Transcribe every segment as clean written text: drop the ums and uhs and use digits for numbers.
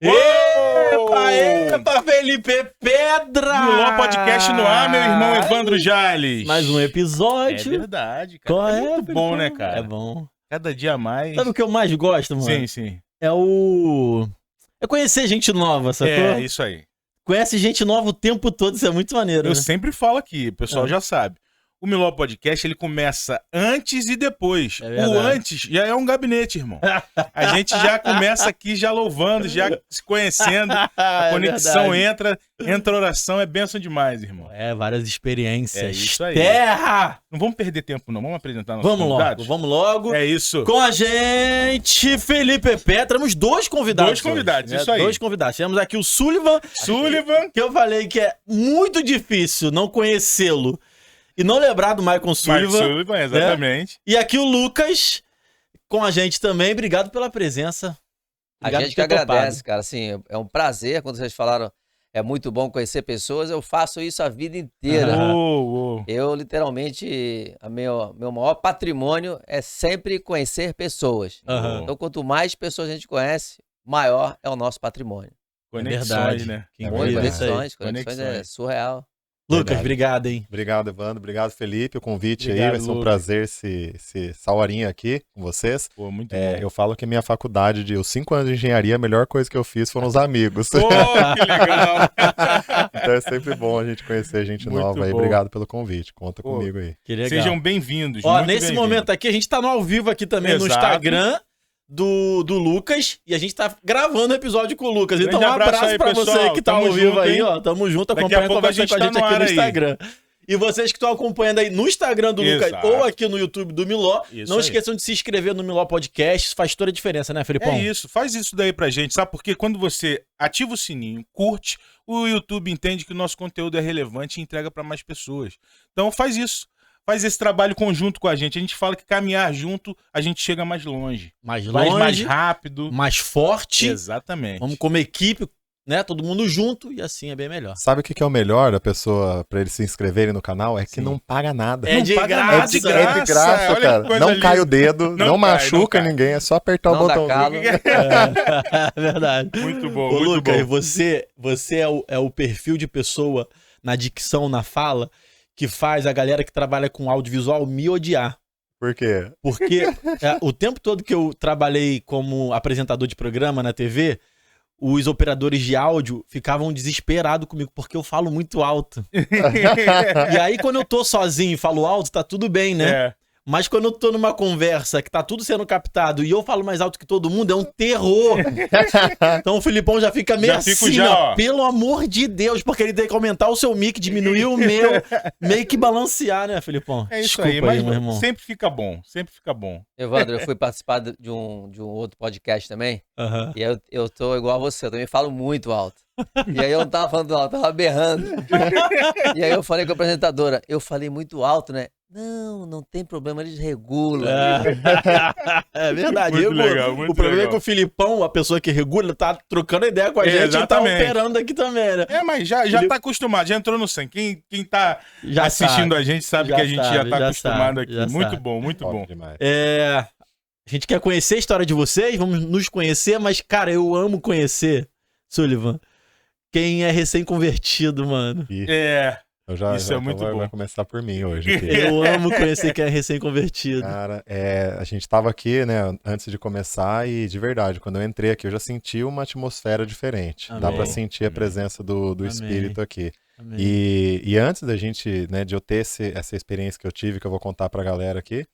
Epa, Felipe Pedra! Miló Podcast no ar, meu irmão Evandro Jales. Mais um episódio. É verdade, cara. Qual é muito bom, né, cara? É bom. Cada dia mais. Sabe o que eu mais gosto, mano? Sim, sim. É conhecer gente nova, sacou? É, isso aí. Conhece gente nova o tempo todo, isso é muito maneiro. Eu né? sempre falo aqui, o pessoal já sabe. O Miló Podcast, ele começa antes e depois. O antes já é um gabinete, irmão. A gente já começa aqui já louvando, já se conhecendo. A conexão entra oração, é bênção demais, irmão. É, várias experiências. É isso aí. Terra! Não vamos perder tempo, não. Vamos apresentar nossos convidados? Vamos logo. É isso. Com a gente, Felipe Pedra. Temos dois convidados. Dois convidados, hoje, isso aí. Dois convidados. Temos aqui o Sullivan. Que eu falei que é muito difícil não conhecê-lo e não lembrar do Michael Sullivan. Sullivan, exatamente. E aqui o Lucas com a gente também. Obrigado pela presença. Obrigado, a gente que agradece, cara. Assim, é um prazer quando vocês falaram. É muito bom conhecer pessoas. Eu faço isso a vida inteira. Eu, literalmente, meu maior patrimônio é sempre conhecer pessoas. Então, quanto mais pessoas a gente conhece, maior é o nosso patrimônio. Conexões, né? Conexões é surreal. Lucas, obrigado, hein? Obrigado, Evandro. Obrigado, Felipe. O convite aí. Vai ser um prazer essa horinha aqui com vocês. Pô, muito bom. Eu falo que a minha faculdade os 5 anos de engenharia, a melhor coisa que eu fiz foram os amigos. Pô, que legal! Então é sempre bom a gente conhecer gente muito nova aí. Bom. Obrigado pelo convite. Conta comigo aí. Que legal. Sejam bem-vindos. Ó, nesse momento aqui, a gente tá no ao vivo aqui também no Instagram do Lucas, e a gente tá gravando o episódio com o Lucas. Então, um abraço aí, pra pessoal. Você que tá ao vivo aí, ó. Tamo junto, acompanha a conversa com a gente aqui no Instagram. E vocês que estão acompanhando aí no Instagram do Lucas ou aqui no YouTube do Miló, não esqueçam de se inscrever no Miló Podcast. Isso faz toda a diferença, né, Felipão? É isso, faz isso daí pra gente, sabe? Porque quando você ativa o sininho, curte, o YouTube entende que o nosso conteúdo é relevante e entrega pra mais pessoas. Então faz isso. Faz esse trabalho conjunto com a gente. A gente fala que caminhar junto, a gente chega mais longe. Mais longe. Mais rápido. Mais forte. Exatamente. Vamos como equipe, né? Todo mundo junto e assim é bem melhor. Sabe o que é o melhor da pessoa pra eles se inscreverem no canal? É que não paga nada. É de graça. É de graça, cara. Não cai o dedo, não machuca ninguém, é só apertar o botão. É verdade. Muito bom, muito Lucas, bom. Você é o perfil de pessoa na dicção, na fala, que faz a galera que trabalha com audiovisual me odiar. Por quê? Porque o tempo todo que eu trabalhei como apresentador de programa na TV, os operadores de áudio ficavam desesperados comigo, porque eu falo muito alto. E aí, quando eu tô sozinho e falo alto, tá tudo bem, né? Mas quando eu tô numa conversa que tá tudo sendo captado e eu falo mais alto que todo mundo, é um terror. Então o Filipão já fica meio assim, ó, pelo amor de Deus, porque ele tem que aumentar o seu mic, diminuir o meu, meio que balancear, né, Filipão? É isso. Desculpa aí, mas meu irmão. Sempre fica bom, sempre fica bom. Evandro, eu fui participar de um outro podcast também, e aí eu tô igual a você, eu também falo muito alto. E aí eu não tava falando alto, eu tava berrando. E aí eu falei com a apresentadora, eu falei muito alto, né? Não tem problema, eles regulam. É verdade. Muito legal, muito o problema legal. É que o Filipão, a pessoa que regula, tá trocando ideia com a gente e tá operando aqui também, né? Mas já tá acostumado, já entrou no sangue. Quem tá assistindo a gente sabe que a gente já tá acostumado aqui. Muito bom, muito bom. Demais. A gente quer conhecer a história de vocês, vamos nos conhecer, mas, cara, eu amo conhecer, Sullivan, quem é recém-convertido, mano. Isso é muito bom. Vai começar por mim hoje. Aqui. Eu amo conhecer quem é recém-convertido. Cara, a gente tava aqui, né, antes de começar e, de verdade, quando eu entrei aqui, eu já senti uma atmosfera diferente. Amém. Dá pra sentir a presença do Espírito aqui. E antes da gente, né, de eu ter essa experiência que eu tive, que eu vou contar pra galera aqui,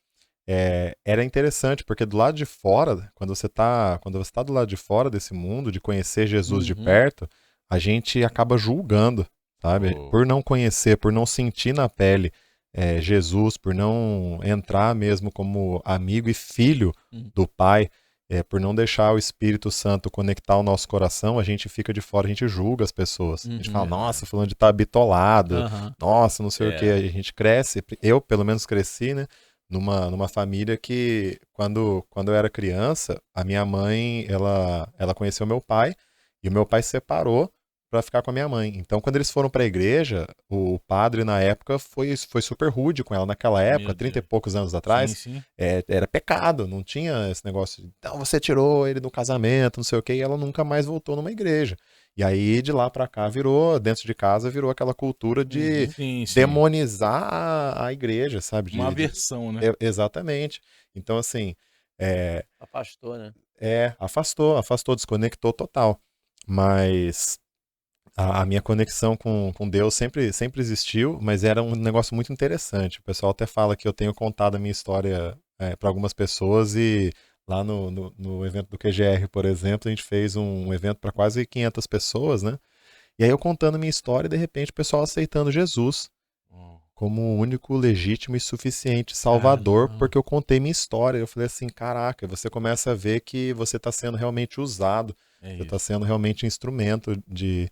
era interessante, porque do lado de fora, quando você tá do lado de fora desse mundo, de conhecer Jesus de perto, a gente acaba julgando. Sabe? Por não conhecer, por não sentir na pele Jesus, por não entrar mesmo como amigo e filho do Pai, por não deixar o Espírito Santo conectar o nosso coração, a gente fica de fora, a gente julga as pessoas. A gente fala, nossa, fulano de tá bitolado, nossa, não sei o que. A gente cresce, eu pelo menos cresci, né? Numa família que, quando eu era criança, a minha mãe, ela conheceu meu pai, e o meu pai separou pra ficar com a minha mãe. Então, quando eles foram pra igreja, o padre, na época, foi super rude com ela. Naquela época, 30 e poucos anos atrás, Sim. Era pecado. Não tinha esse negócio de, então, você tirou ele do casamento, não sei o quê, e ela nunca mais voltou numa igreja. E aí, de lá pra cá, dentro de casa, virou aquela cultura de demonizar a igreja, sabe? Uma aversão, né? Exatamente. Então, assim... Afastou, né? Afastou, desconectou total. Mas a minha conexão com Deus sempre existiu, mas era um negócio muito interessante. O pessoal até fala que eu tenho contado a minha história para algumas pessoas e lá no evento do QGR, por exemplo, a gente fez um evento para quase 500 pessoas, né? E aí eu contando a minha história e de repente o pessoal aceitando Jesus como o único legítimo e suficiente salvador, porque eu contei minha história. Eu falei assim, caraca, você começa a ver que você está sendo realmente usado, você está sendo realmente instrumento de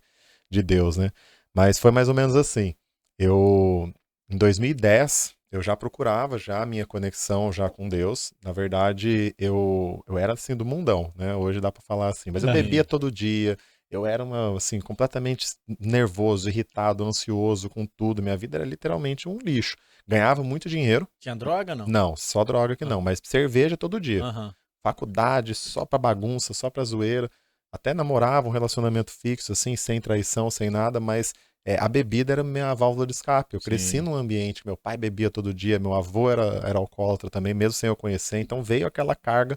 Deus, né? Mas foi mais ou menos assim. Em 2010, eu já procurava já a minha conexão já com Deus. Na verdade, eu era assim do mundão, né? Hoje dá para falar assim, mas eu bebia todo dia. Eu era assim, completamente nervoso, irritado, ansioso com tudo. Minha vida era literalmente um lixo. Ganhava muito dinheiro. Tinha droga, não? Não, só droga que não, mas cerveja todo dia. Faculdade, só pra bagunça, só pra zoeira. Até namorava um relacionamento fixo, assim, sem traição, sem nada, mas a bebida era minha válvula de escape. Eu cresci num ambiente, meu pai bebia todo dia, meu avô era alcoólatra também, mesmo sem eu conhecer. Então veio aquela carga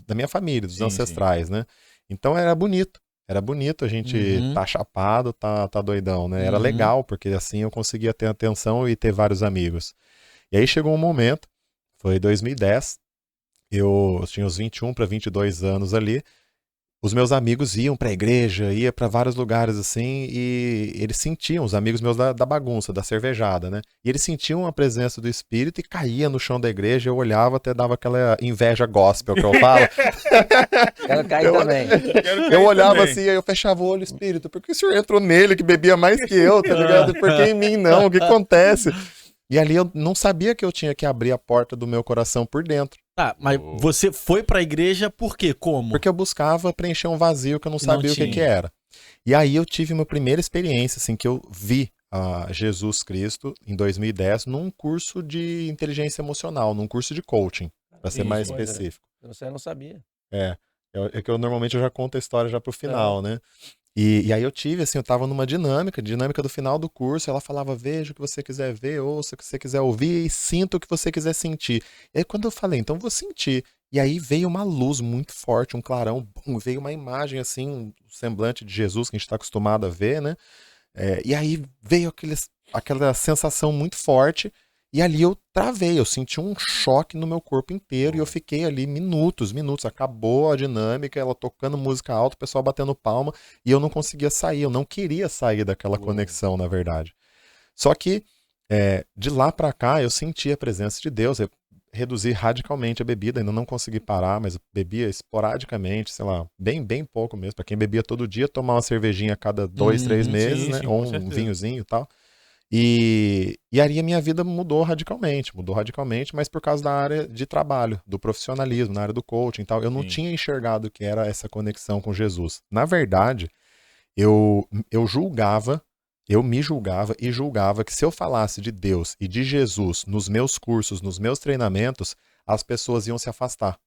da minha família, dos ancestrais, né? Então era bonito a gente tá chapado, tá doidão, né? Era legal, porque assim eu conseguia ter atenção e ter vários amigos. E aí chegou um momento, foi 2010, eu tinha uns 21 para 22 anos ali, os meus amigos iam pra igreja, ia para vários lugares assim, e eles sentiam, os amigos meus da bagunça, da cervejada, né? E eles sentiam a presença do Espírito e caía no chão da igreja, eu olhava, até dava aquela inveja gospel que eu falo. Quero cair também. Eu olhava assim, aí eu fechava o olho, Espírito, por que o senhor entrou nele, que bebia mais que eu, tá ligado? Por que em mim não? O que acontece? E ali eu não sabia que eu tinha que abrir a porta do meu coração por dentro. Tá, mas você foi pra igreja por quê? Como? Porque eu buscava preencher um vazio que eu não sabia o que era. E aí eu tive uma primeira experiência, assim, que eu vi Jesus Cristo em 2010 num curso de inteligência emocional, num curso de coaching, para ser mais específico. Você não sabia. É que normalmente eu já conto a história já pro final, né? E aí eu tive, assim, eu tava numa dinâmica do final do curso, ela falava, veja o que você quiser ver, ouça o que você quiser ouvir e sinta o que você quiser sentir. E aí quando eu falei, então vou sentir. E aí veio uma luz muito forte, um clarão, veio uma imagem, assim, um semblante de Jesus que a gente tá acostumado a ver, né? E aí veio aquela sensação muito forte. E ali eu travei, eu senti um choque no meu corpo inteiro e eu fiquei ali minutos. Acabou a dinâmica, ela tocando música alta, o pessoal batendo palma e eu não conseguia sair, eu não queria sair daquela conexão, na verdade. Só que de lá pra cá eu senti a presença de Deus, eu reduzi radicalmente a bebida, ainda não consegui parar, mas eu bebia esporadicamente, sei lá, bem pouco mesmo. Pra quem bebia todo dia, tomar uma cervejinha a cada 2, 3 meses, né? Ou um vinhozinho e tal. E aí a minha vida mudou radicalmente, mas por causa da área de trabalho, do profissionalismo, na área do coaching e tal, eu não tinha enxergado que era essa conexão com Jesus. Na verdade, eu me julgava e julgava que se eu falasse de Deus e de Jesus nos meus cursos, nos meus treinamentos, as pessoas iam se afastar.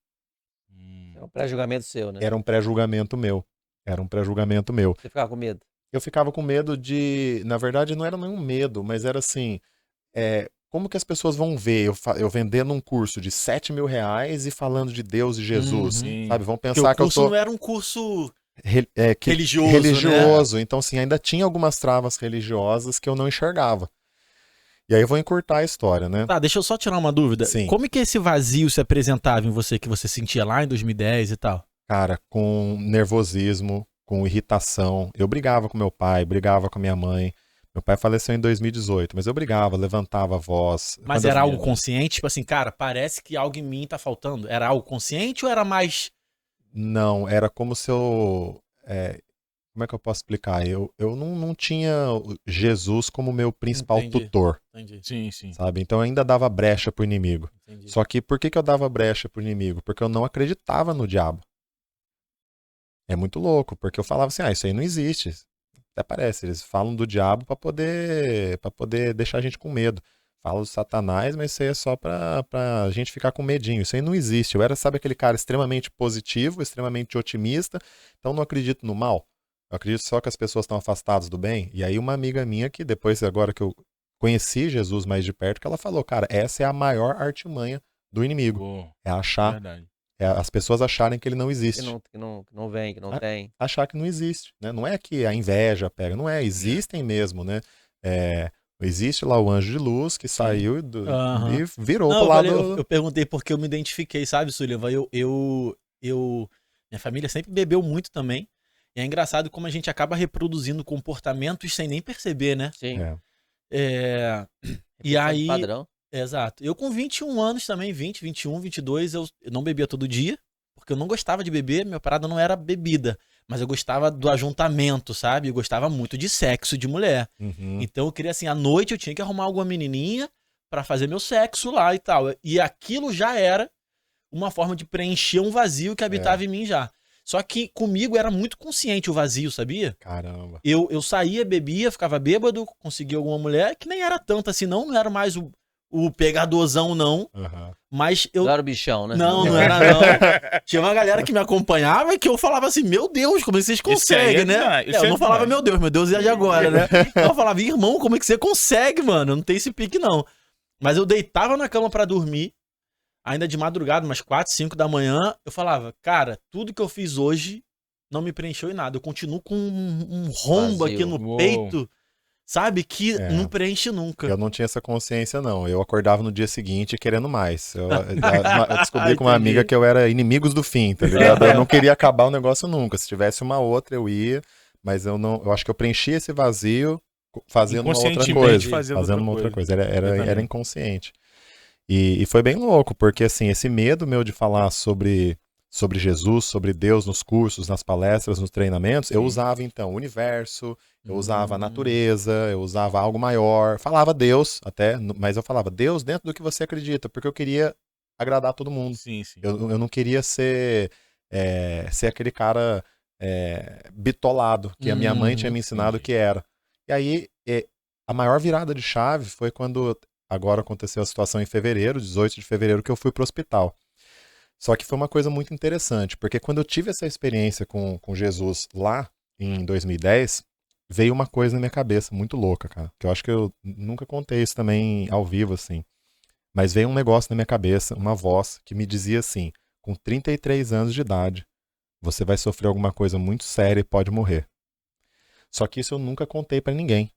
É um pré-julgamento seu, né? Era um pré-julgamento meu. Você ficava com medo? Eu ficava com medo na verdade não era nenhum medo, mas era assim, como que as pessoas vão ver eu vendendo um curso de R$7.000 e falando de Deus e Jesus, sabe? Vão pensar que eu sou... não era um curso religioso, né? Então assim, ainda tinha algumas travas religiosas que eu não enxergava. E aí eu vou encurtar a história, né? Tá, deixa eu só tirar uma dúvida. Sim. Como é que esse vazio se apresentava em você, que você sentia lá em 2010 e tal? Cara, com nervosismo, com irritação. Eu brigava com meu pai, brigava com a minha mãe. Meu pai faleceu em 2018, mas eu brigava, levantava a voz. Mas era algo consciente? Tipo assim, cara, parece que algo em mim tá faltando. Era algo consciente ou era mais... Não, era como se eu... como é que eu posso explicar? Eu não tinha Jesus como meu principal tutor. Entendi. Sim. Sabe? Então eu ainda dava brecha pro inimigo. Entendi. Só que por que eu dava brecha pro inimigo? Porque eu não acreditava no diabo. É muito louco, porque eu falava assim, isso aí não existe. Até parece, eles falam do diabo para poder deixar a gente com medo. Falam do Satanás, mas isso aí é só pra gente ficar com medinho. Isso aí não existe. Eu era, sabe, aquele cara extremamente positivo, extremamente otimista, então não acredito no mal. Eu acredito só que as pessoas estão afastadas do bem. E aí uma amiga minha que depois, agora que eu conheci Jesus mais de perto, que ela falou, cara, essa é a maior artimanha do inimigo. É achar, as pessoas acharem que ele não existe. Que não vem, que não tem. Achar que não existe, né? Não é que a inveja pega, não é, existem mesmo, né? Existe lá o anjo de luz que saiu e virou pro lado... Eu perguntei porque eu me identifiquei, sabe, Sullivan? Minha família sempre bebeu muito também. E é engraçado como a gente acaba reproduzindo comportamentos sem nem perceber, né? Sim. E aí... Padrão. Exato. Eu com 21 anos também, 20, 21, 22, eu não bebia todo dia, porque eu não gostava de beber, minha parada não era bebida, mas eu gostava do ajuntamento, sabe? Eu gostava muito de sexo de mulher. Então eu queria assim, à noite eu tinha que arrumar alguma menininha pra fazer meu sexo lá e tal. E aquilo já era uma forma de preencher um vazio que habitava em mim já. Só que comigo era muito consciente o vazio, sabia? Caramba. Eu saía, bebia, ficava bêbado, conseguia alguma mulher, que nem era tanto assim, não era mais o pegadorzão, não. Mas eu... Não era o bichão, né? Não era não. Tinha uma galera que me acompanhava que eu falava assim, meu Deus, como é que vocês conseguem, né? Eu não falava, meu Deus é de agora, né? Eu falava, irmão, como é que você consegue, mano? Não tem esse pique, não. Mas eu deitava na cama pra dormir, ainda de madrugada, umas 4, 5 da manhã, eu falava, cara, tudo que eu fiz hoje não me preencheu em nada. Eu continuo com um rombo aqui no peito, sabe? Que não preenche nunca. Eu não tinha essa consciência, não. Eu acordava no dia seguinte querendo mais. Eu descobri com uma amiga que eu era inimigos do fim, tá ligado? Eu não queria acabar o negócio nunca. Se tivesse uma outra, eu ia. Mas eu acho que eu preenchi esse vazio fazendo uma outra coisa. Fazendo uma outra coisa. Era inconsciente. E foi bem louco, porque assim, esse medo meu de falar sobre Jesus, sobre Deus nos cursos, nas palestras, nos treinamentos, eu usava então o universo, eu usava a natureza, eu usava algo maior, falava Deus até, mas eu falava Deus dentro do que você acredita, porque eu queria agradar todo mundo. Eu não queria ser aquele cara bitolado, que a minha mãe tinha me ensinado que era. E aí, a maior virada de chave foi quando, agora aconteceu a situação em fevereiro, 18 de fevereiro, que eu fui pro hospital. Só que foi uma coisa muito interessante, porque quando eu tive essa experiência com Jesus lá em 2010, veio uma coisa na minha cabeça muito louca, cara. Que eu acho que eu nunca contei isso também ao vivo, assim. Mas veio um negócio na minha cabeça, uma voz que me dizia assim, com 33 anos de idade, você vai sofrer alguma coisa muito séria e pode morrer. Só que isso eu nunca contei pra ninguém.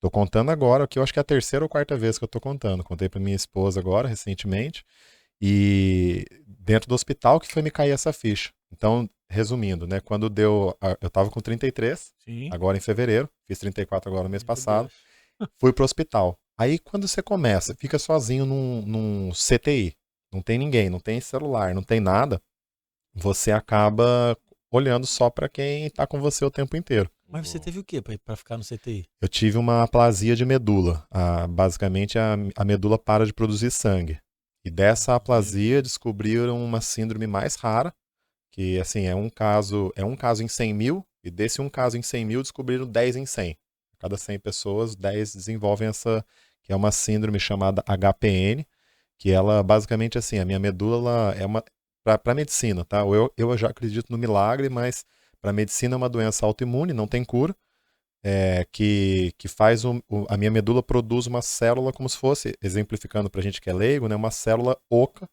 Tô contando agora, que eu acho que é a terceira ou quarta vez que eu tô contando. Contei pra minha esposa agora, recentemente. E dentro do hospital que foi me cair essa ficha. Então, resumindo, né? Quando eu tava com 33, agora em fevereiro, fiz 34 agora no mês passado, fui pro hospital. Aí quando você começa, fica sozinho num CTI, não tem ninguém, não tem celular, não tem nada, você acaba olhando só pra quem tá com você o tempo inteiro. Mas você teve o quê pra ficar no CTI? Eu tive uma aplasia de medula. Basicamente, a medula para de produzir sangue. E dessa aplasia descobriram uma síndrome mais rara, que assim, é um caso em 100 mil, e desse um caso em 100 mil descobriram 10 em 100. A cada 100 pessoas, 10 desenvolvem essa, que é uma síndrome chamada HPN, que ela basicamente assim, a minha medula é uma, para medicina, tá? Eu já acredito no milagre, mas para medicina é uma doença autoimune, não tem cura. Que faz a minha medula produz uma célula como se fosse, exemplificando pra gente que é leigo, né, uma célula oca,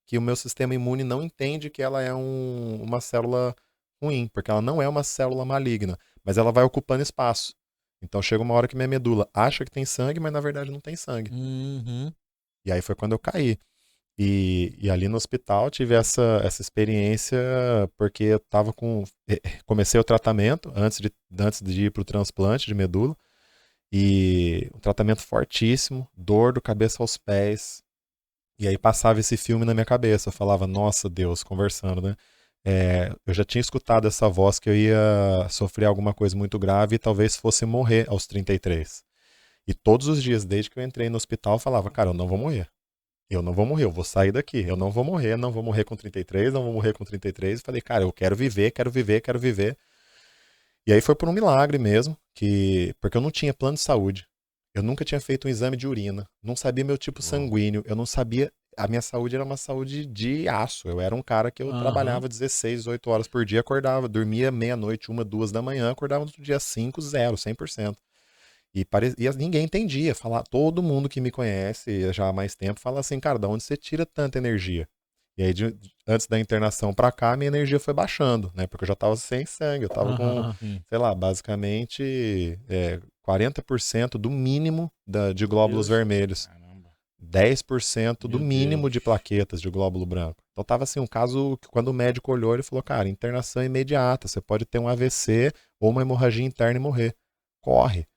que o meu sistema imune não entende que ela é uma célula ruim, porque ela não é uma célula maligna, mas ela vai ocupando espaço. Então chega uma hora que minha medula acha que tem sangue, mas na verdade não tem sangue. E aí foi quando eu caí. E ali no hospital tive essa experiência porque eu tava comecei o tratamento antes de ir pro transplante de medula, e um tratamento fortíssimo, dor do cabeça aos pés, e aí passava esse filme na minha cabeça, eu falava, nossa Deus, conversando, né? Eu já tinha escutado essa voz que eu ia sofrer alguma coisa muito grave e talvez fosse morrer aos 33. E todos os dias, desde que eu entrei no hospital, eu falava, cara, eu não vou morrer. eu não vou morrer, eu vou sair daqui, eu não vou morrer com 33, não vou morrer com 33. Falei, cara, eu quero viver, quero viver, quero viver. E aí foi por um milagre mesmo, porque eu não tinha plano de saúde. Eu nunca tinha feito um exame de urina, não sabia meu tipo sanguíneo, eu não sabia. A minha saúde era uma saúde de aço. Eu era um cara que eu trabalhava 16, 18 horas por dia, acordava, dormia meia-noite, 1, 2 da manhã, acordava no dia 5, 0, 100%. E ninguém entendia. Todo mundo que me conhece já há mais tempo fala assim, cara, da onde você tira tanta energia? E aí, antes da internação pra cá, minha energia foi baixando, né? Porque eu já tava sem sangue, eu tava com, sei lá, basicamente 40% do mínimo de glóbulos vermelhos. 10% do mínimo de plaquetas de glóbulo branco. Então tava assim, um caso que quando o médico olhou, ele falou, cara, internação imediata, você pode ter um AVC ou uma hemorragia interna e morrer. Corre.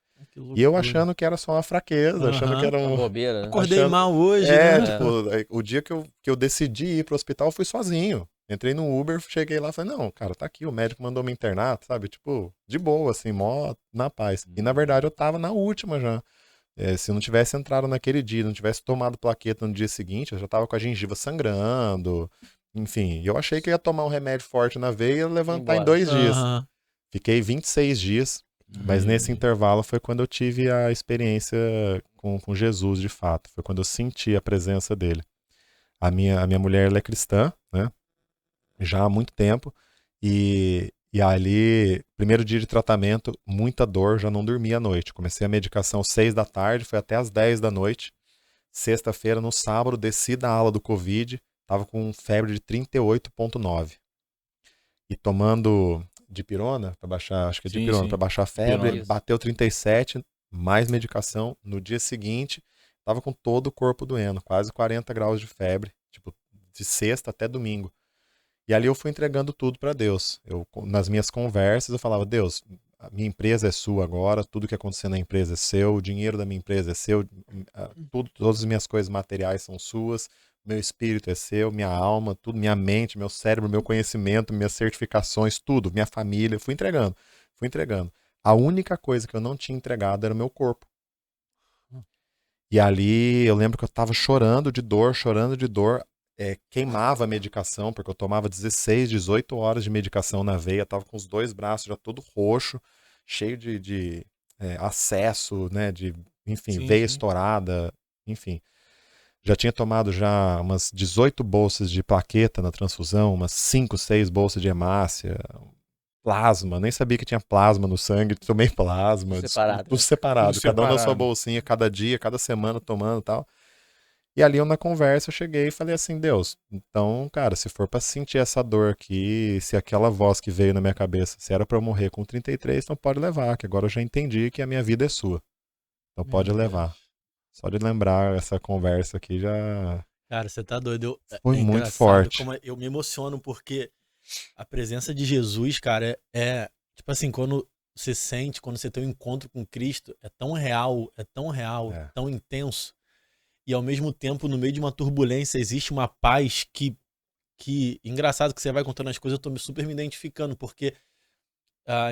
E eu achando que era só uma fraqueza, achando que era uma bobeira, né? Acordei mal hoje, né? Tipo, o dia que eu decidi ir pro hospital, eu fui sozinho. Entrei no Uber, cheguei lá e falei, não, cara, tá aqui, o médico mandou me internar, sabe? Tipo, de boa, assim, mó na paz. E na verdade eu tava na última já. Se eu não tivesse entrado naquele dia, não tivesse tomado plaqueta no dia seguinte, eu já tava com a gengiva sangrando. Enfim, eu achei que eu ia tomar um remédio forte na veia e ia levantar em 2 dias. Fiquei 26 dias. Mas nesse intervalo foi quando eu tive a experiência com Jesus de fato. Foi quando eu senti a presença dele. A minha mulher, ela é cristã, né? Já há muito tempo. E ali, primeiro dia de tratamento, muita dor, já não dormi à noite. Comecei a medicação 6 da tarde, foi até às 10 da noite. Sexta-feira, no sábado, desci da ala do Covid, tava com febre de 38,9. E tomando dipirona para baixar, acho que é dipirona, para baixar a febre, bateu 37, mais medicação. No dia seguinte, tava com todo o corpo doendo, quase 40 graus de febre, tipo, de sexta até domingo. E ali eu fui entregando tudo para Deus. Nas minhas conversas, eu falava, Deus, a minha empresa é sua agora, tudo que acontecer na empresa é seu, o dinheiro da minha empresa é seu, todas as minhas coisas materiais são suas, meu espírito é seu, minha alma, tudo, minha mente, meu cérebro, meu conhecimento, minhas certificações, tudo, minha família, fui entregando. A única coisa que eu não tinha entregado era o meu corpo. E ali eu lembro que eu tava chorando de dor, queimava a medicação, porque eu tomava 16, 18 horas de medicação na veia, tava com os 2 braços já todo roxo, cheio de acesso, né, enfim, veia estourada, enfim. Já tinha tomado já umas 18 bolsas de plaqueta na transfusão, umas 5, 6 bolsas de hemácia, plasma, nem sabia que tinha plasma no sangue, tomei plasma, tudo separado, cada um na sua bolsinha, cada dia, cada semana tomando e tal. E ali eu na conversa eu cheguei e falei assim, Deus, então, cara, se for pra sentir essa dor aqui, se aquela voz que veio na minha cabeça, se era pra eu morrer com 33, então pode levar, que agora eu já entendi que a minha vida é sua. Então pode levar. Só de lembrar essa conversa aqui já... Cara, você tá doido. Foi muito forte. Como eu me emociono porque a presença de Jesus, cara, tipo assim, quando você sente, quando você tem um encontro com Cristo, é tão real, tão intenso. E ao mesmo tempo, no meio de uma turbulência, existe uma paz que engraçado que você vai contando as coisas, eu tô super me identificando, porque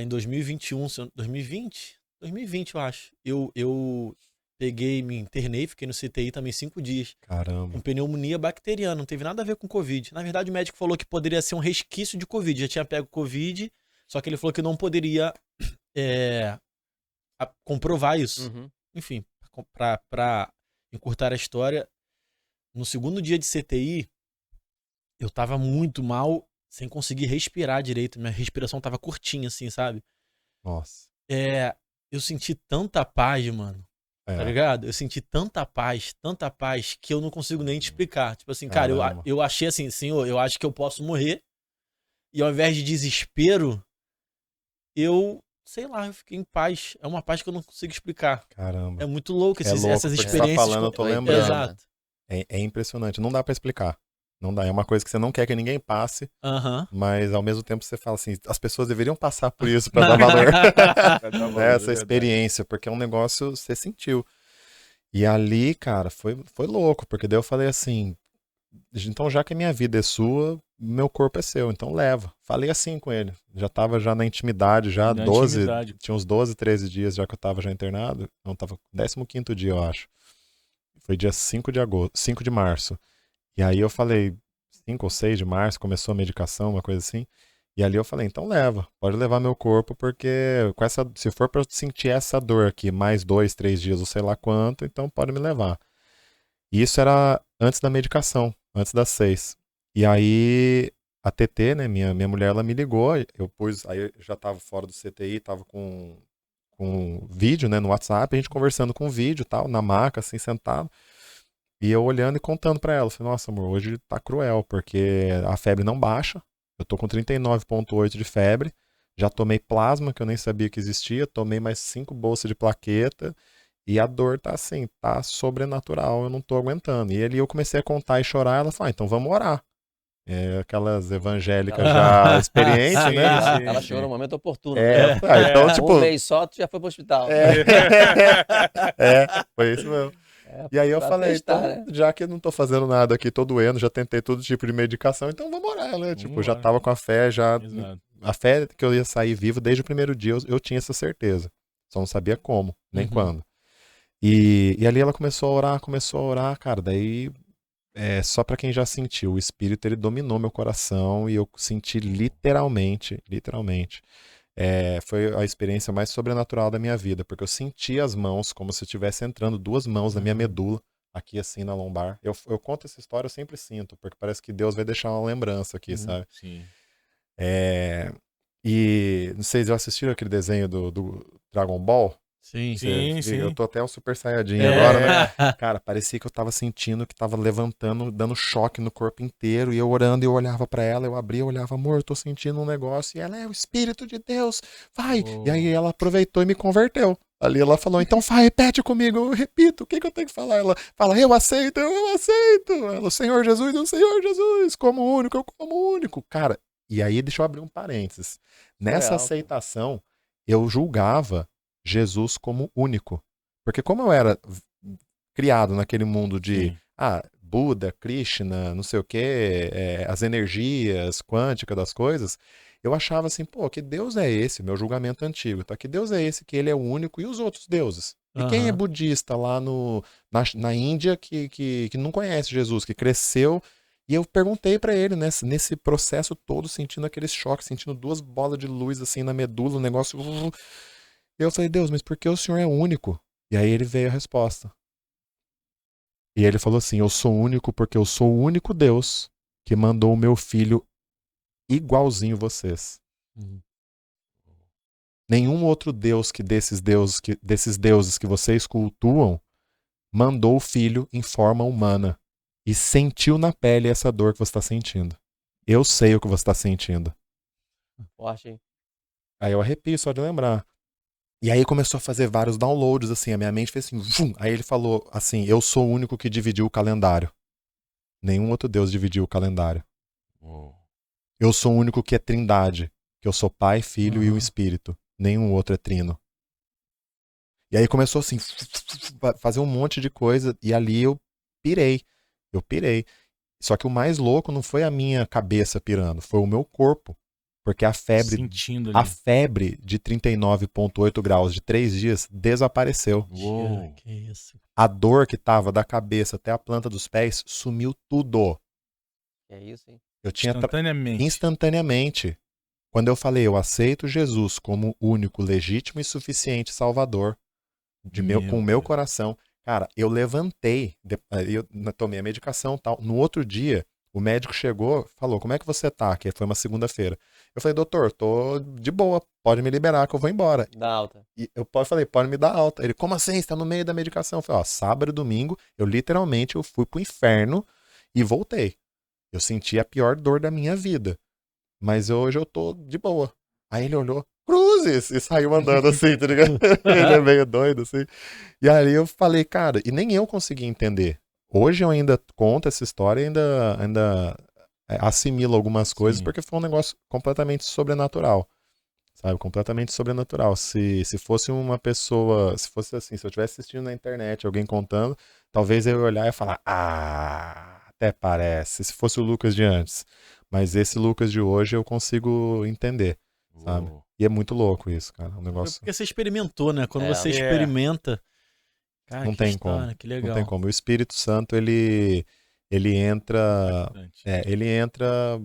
em 2021, 2020 eu acho, eu peguei, me internei, fiquei no CTI também 5 dias. Caramba. Com pneumonia bacteriana, não teve nada a ver com Covid. Na verdade, o médico falou que poderia ser um resquício de Covid. Já tinha pego Covid, só que ele falou que não poderia comprovar isso. Enfim, pra encurtar a história, no segundo dia de CTI, eu tava muito mal, sem conseguir respirar direito. Minha respiração tava curtinha, assim, sabe? Nossa. Eu senti tanta paz, mano. Tá ligado? Eu senti tanta paz, que eu não consigo nem te explicar. Tipo assim, cara, eu achei assim, Senhor, eu acho que eu posso morrer. E ao invés de desespero, sei lá, eu fiquei em paz. É uma paz que eu não consigo explicar. Caramba. É muito louco essas experiências. Você tá falando, eu tô lembrando. Exato. É impressionante, não dá pra explicar. Não dá, é uma coisa que você não quer que ninguém passe, mas ao mesmo tempo você fala assim, as pessoas deveriam passar por isso pra dar valor. Essa experiência, porque é um negócio, você sentiu. E ali, cara, foi louco, porque daí eu falei assim, então já que a minha vida é sua, meu corpo é seu, então leva. Falei assim com ele, já tava já na intimidade, tinha uns 12, 13 dias já que eu tava já internado, não, tava no 15º dia, eu acho. Foi dia 5 de março. E aí eu falei, 5 ou 6 de março, começou a medicação, uma coisa assim. E ali eu falei, então leva, pode levar meu corpo, porque se for pra eu sentir essa dor aqui, mais 2, 3 dias, ou sei lá quanto, então pode me levar. E isso era antes da medicação, antes das 6. E aí a TT, né, minha mulher, ela me ligou, aí eu já tava fora do CTI, tava com vídeo, né, no WhatsApp, a gente conversando com vídeo e tal, na maca, assim, sentado. E eu olhando e contando pra ela, falei, nossa, amor, hoje tá cruel, porque a febre não baixa, eu tô com 39,8 de febre, já tomei plasma, que eu nem sabia que existia, tomei mais 5 bolsas de plaqueta, e a dor tá assim, tá sobrenatural, eu não tô aguentando. E ali eu comecei a contar e chorar, ela falou, então vamos orar. Aquelas evangélicas já experientes, né? Ela chorou no momento oportuno. Então, tipo... Um mês só, tu já foi pro hospital. Foi isso mesmo. E aí eu falei, testar, então, né? Já que eu não tô fazendo nada aqui, tô doendo, já tentei todo tipo de medicação, então vamos orar, né? Tipo, já tava com a fé, a fé que eu ia sair vivo desde o primeiro dia, eu tinha essa certeza. Só não sabia como, nem quando. E ali ela começou a orar, cara, daí... só pra quem já sentiu, o Espírito, ele dominou meu coração e eu senti literalmente, foi a experiência mais sobrenatural da minha vida, porque eu senti as mãos como se estivesse entrando 2 mãos na minha medula, aqui assim na lombar. Eu conto essa história, eu sempre sinto, porque parece que Deus vai deixar uma lembrança aqui, sabe? Sim. E não sei se eu assistiram aquele desenho do Dragon Ball. Sim. Eu tô até um super saiyajin agora, né? Cara, parecia que eu tava sentindo que tava levantando, dando choque no corpo inteiro, e eu orando, e eu olhava pra ela, eu abria, eu olhava, amor, eu tô sentindo um negócio, e ela é o Espírito de Deus, vai! E aí ela aproveitou e me converteu. Ali ela falou, então vai, repete comigo, eu repito, o que eu tenho que falar? Ela fala, eu aceito. Ela, o Senhor Jesus, como único, eu como único. Cara, e aí deixa eu abrir um parênteses. Nessa aceitação, eu julgava Jesus como único. Porque como eu era criado naquele mundo de Buda, Krishna, não sei o que, as energias quânticas das coisas, eu achava assim, pô, que Deus é esse? Meu julgamento antigo, tá? Que Deus é esse? Que ele é o único, e os outros deuses? E quem é budista lá na Índia que não conhece Jesus, que cresceu? E eu perguntei pra ele, nesse processo todo, sentindo aqueles choques, sentindo 2 bolas de luz assim na medula, o negócio... Eu falei, Deus, mas por que o Senhor é único? E aí ele veio a resposta. E ele falou assim, eu sou único porque eu sou o único Deus que mandou o meu filho igualzinho vocês. Nenhum outro Deus desses deuses que vocês cultuam mandou o filho em forma humana e sentiu na pele essa dor que você está sentindo. Eu sei o que você está sentindo. Forte, hein? Aí eu arrepio só de lembrar. E aí começou a fazer vários downloads, assim, a minha mente fez assim, vum. Aí ele falou assim, eu sou o único que dividiu o calendário. Nenhum outro Deus dividiu o calendário. Eu sou o único que é trindade, que eu sou Pai, Filho e o Espírito. Nenhum outro é trino. E aí começou assim, fazer um monte de coisa, e ali eu pirei. Só que o mais louco não foi a minha cabeça pirando, foi o meu corpo. Porque a febre de 39,8 graus de 3 dias desapareceu. Que isso? A dor que tava da cabeça até a planta dos pés sumiu tudo. É isso, hein? Eu tinha instantaneamente. Quando eu falei, eu aceito Jesus como único, legítimo e suficiente Salvador com o meu coração. Cara, eu levantei, eu tomei a medicação e tal. No outro dia, o médico chegou, falou, como é que você tá? Que foi uma segunda-feira. Eu falei, doutor, tô de boa, pode me liberar que eu vou embora. Dá alta. E eu falei, pode me dar alta. Ele, como assim? Você tá no meio da medicação? Eu falei, sábado e domingo, eu fui pro inferno e voltei. Eu senti a pior dor da minha vida. Mas hoje eu tô de boa. Aí ele olhou, cruzes! E saiu andando assim, tá ligado? Ele é meio doido, assim. E aí eu falei, cara, e nem eu consegui entender. Hoje eu ainda conto essa história e ainda assimilo algumas coisas, porque foi um negócio completamente sobrenatural. Sabe? Completamente sobrenatural. Se fosse uma pessoa, se fosse assim, se eu estivesse assistindo na internet, alguém contando, talvez eu ia olhar e falar, até parece. Se fosse o Lucas de antes. Mas esse Lucas de hoje eu consigo entender, sabe? E é muito louco isso, cara. Um negócio... Porque você experimentou, né? Quando você experimenta... Cara, não tem como. Que legal. Não tem como. O Espírito Santo, ele entra... ele entra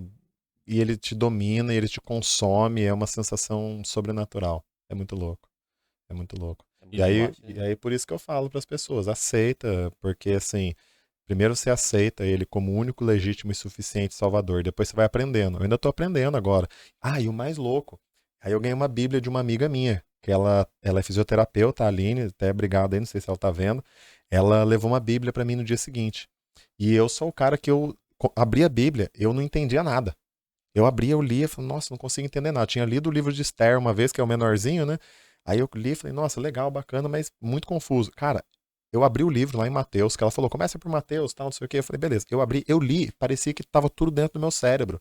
e ele te domina, e ele te consome, é uma sensação sobrenatural. É muito louco. É muito louco. E aí, por isso que eu falo para as pessoas, aceita, porque assim, primeiro você aceita ele como único, legítimo e suficiente Salvador, depois você vai aprendendo. Eu ainda tô aprendendo agora. E o mais louco, aí eu ganhei uma Bíblia de uma amiga minha, que ela é fisioterapeuta, a Aline, até obrigado aí, não sei se ela tá vendo. Ela levou uma Bíblia para mim no dia seguinte. E eu sou o cara que eu abri a Bíblia, eu não entendia nada. Eu abria, eu lia, falei, nossa, não consigo entender nada. Eu tinha lido o livro de Esther uma vez, que é o menorzinho, né? Aí eu li e falei, nossa, legal, bacana, mas muito confuso. Cara, eu abri o livro lá em Mateus, que ela falou, começa por Mateus, tal, não sei o quê. Eu falei, beleza. Eu abri, eu li, parecia que tava tudo dentro do meu cérebro.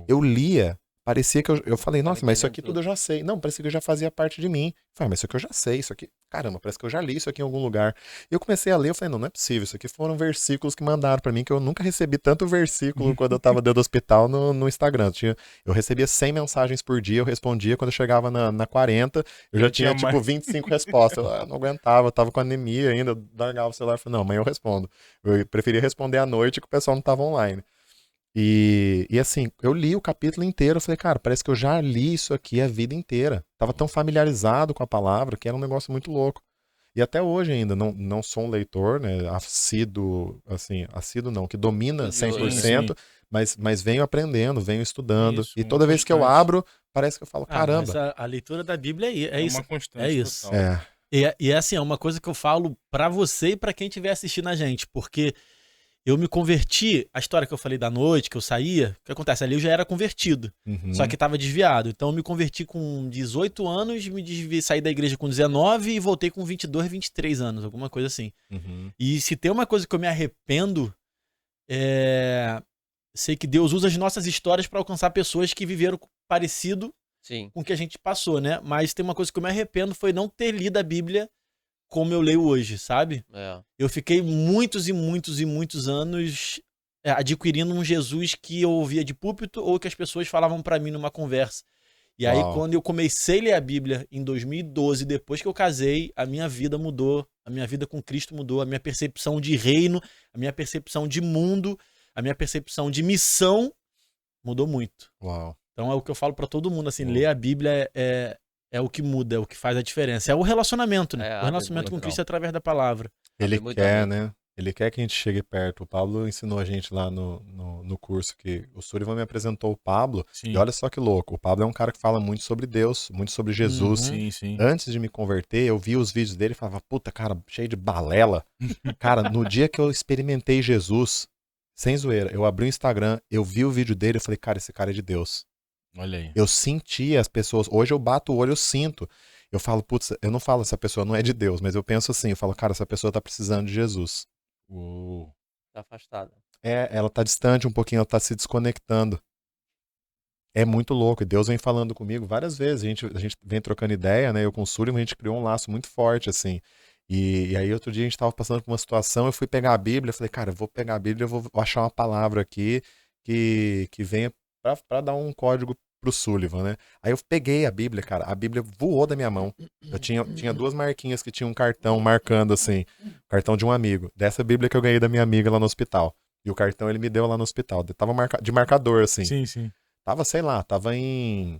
Eu lia, parecia que eu falei, nossa, mas isso aqui tudo eu já sei. Não, parecia que já fazia parte de mim. Eu falei, mas isso aqui eu já sei, isso aqui, caramba, parece que eu já li isso aqui em algum lugar. Eu comecei a ler, eu falei, não é possível, isso aqui foram versículos que mandaram pra mim, que eu nunca recebi tanto versículo quando eu tava dentro do hospital no Instagram. Eu recebia 100 mensagens por dia, eu respondia, quando eu chegava na 40, eu já tinha tipo 25 respostas. Eu não aguentava, eu tava com anemia ainda, eu largava o celular e falei, não, amanhã eu respondo. Eu preferia responder à noite que o pessoal não tava online. E assim, eu li o capítulo inteiro, eu falei, cara, parece que eu já li isso aqui a vida inteira. Tava tão familiarizado com a palavra que era um negócio muito louco. E até hoje ainda, não sou um leitor, né, assíduo não, que domina 100%, mas venho aprendendo, venho estudando. E toda vez que eu abro, parece que eu falo, caramba. Mas a leitura da Bíblia é isso. Uma constante. É isso. Total. E assim, é uma coisa que eu falo pra você e pra quem estiver assistindo a gente, porque eu me converti, a história que eu falei da noite, que eu saía, o que acontece? Ali eu já era convertido, só que estava desviado. Então eu me converti com 18 anos, saí da igreja com 19 e voltei com 22, 23 anos, alguma coisa assim. E se tem uma coisa que eu me arrependo, sei que Deus usa as nossas histórias para alcançar pessoas que viveram parecido com o que a gente passou, né? Mas tem uma coisa que eu me arrependo, foi não ter lido a Bíblia como eu leio hoje, sabe? Eu fiquei muitos e muitos e muitos anos adquirindo um Jesus que eu ouvia de púlpito ou que as pessoas falavam pra mim numa conversa. E aí, quando eu comecei a ler a Bíblia em 2012, depois que eu casei, a minha vida mudou, a minha vida com Cristo mudou, a minha percepção de reino, a minha percepção de mundo, a minha percepção de missão mudou muito. Então é o que eu falo pra todo mundo, assim, ler a Bíblia é o que muda, é o que faz a diferença. É o relacionamento, né? O relacionamento com Cristo é através da palavra. Ele quer, né? Ele quer que a gente chegue perto. O Pablo ensinou a gente lá no curso que o Sullivan me apresentou o Pablo. Sim. E olha só que louco. O Pablo é um cara que fala muito sobre Deus, muito sobre Jesus. Sim. Antes de me converter, eu vi os vídeos dele e falava, puta, cara, cheio de balela. Cara, no dia que eu experimentei Jesus, sem zoeira, eu abri o Instagram, eu vi o vídeo dele e falei, cara, esse cara é de Deus. Olha aí. Eu senti as pessoas. Hoje eu bato o olho, eu sinto. Eu falo, putz, eu não falo essa pessoa não é de Deus, mas eu penso assim, eu falo, cara, essa pessoa tá precisando de Jesus. Tá afastada. Ela tá distante um pouquinho, ela tá se desconectando. É muito louco. E Deus vem falando comigo várias vezes. A gente vem trocando ideia, né? Eu com o Sullivan, a gente criou um laço muito forte, assim. E aí outro dia a gente tava passando por uma situação, eu fui pegar a Bíblia, eu falei, cara, eu vou pegar a Bíblia, eu vou achar uma palavra aqui que venha pra dar um código pro Sullivan, né? Aí eu peguei a Bíblia, cara, a Bíblia voou da minha mão. Eu tinha duas marquinhas que tinham um cartão marcando, assim, cartão de um amigo. Dessa Bíblia que eu ganhei da minha amiga lá no hospital. E o cartão ele me deu lá no hospital. Tava de marcador, assim. Sim. Tava, sei lá, tava em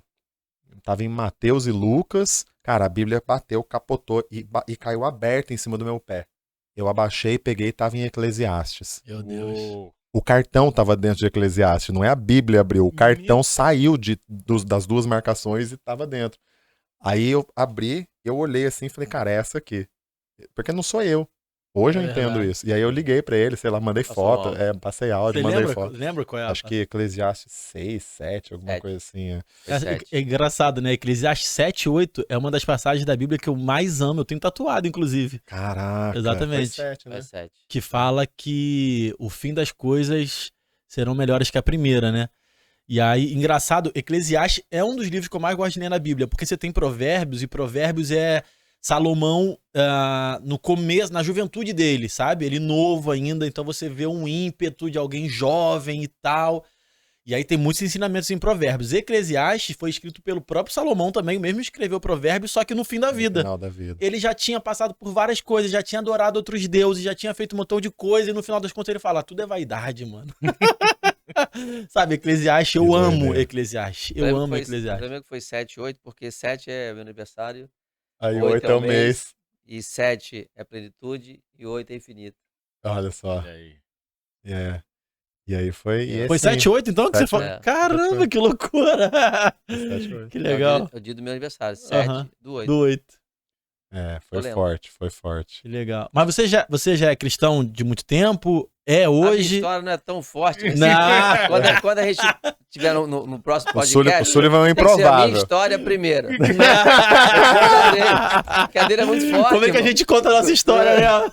Mateus e Lucas. Cara, a Bíblia bateu, capotou e caiu aberta em cima do meu pé. Eu abaixei, peguei e tava em Eclesiastes. Meu Deus. O cartão tava dentro de Eclesiastes, não é a Bíblia abriu. O cartão saiu das duas marcações e tava dentro. Aí eu abri, eu olhei assim e falei, cara, é essa aqui. Porque não sou eu. Hoje eu entendo isso. E aí eu liguei pra ele, sei lá, mandei foto, passei áudio, mandei foto. Lembra qual é? Acho que Eclesiastes 6, 7, alguma coisa assim. É engraçado, né? Eclesiastes 7, 8 é uma das passagens da Bíblia que eu mais amo. Eu tenho tatuado, inclusive. Caraca. Exatamente. Foi 7, né? 7. Que fala que o fim das coisas serão melhores que a primeira, né? E aí, engraçado, Eclesiastes é um dos livros que eu mais gosto de ler na Bíblia, porque você tem Provérbios, e Provérbios é Salomão no começo, na juventude dele, sabe? Ele novo ainda, então você vê um ímpeto de alguém jovem e tal. E aí tem muitos ensinamentos em Provérbios. Eclesiastes foi escrito pelo próprio Salomão também, o mesmo escreveu Provérbios, só que no fim da vida. No final da vida. Ele já tinha passado por várias coisas, já tinha adorado outros deuses, já tinha feito um montão de coisa, e no final das contas ele fala, tudo é vaidade, mano. Sabe, Eclesiastes, eu amo Eclesiastes. Eu amo Eclesiastes. O meu que foi 7 e 8, porque 7 é meu aniversário. Aí 8 é o mês. E 7 é plenitude e 8 é infinito. Olha só. E aí foi... Foi 7 e 8 então que você falou? Caramba, que loucura! 7, que legal. É o dia do meu aniversário, 7 do 8. Do 8. Foi forte. Que legal. Mas você já é cristão de muito tempo? É hoje? A minha história não é tão forte. Assim. Quando a gente estiver no próximo podcast, o Sullivan é um improvável. Tem que ser a minha história primeiro. Cadeira é muito forte. Como é que a gente conta a nossa história, né?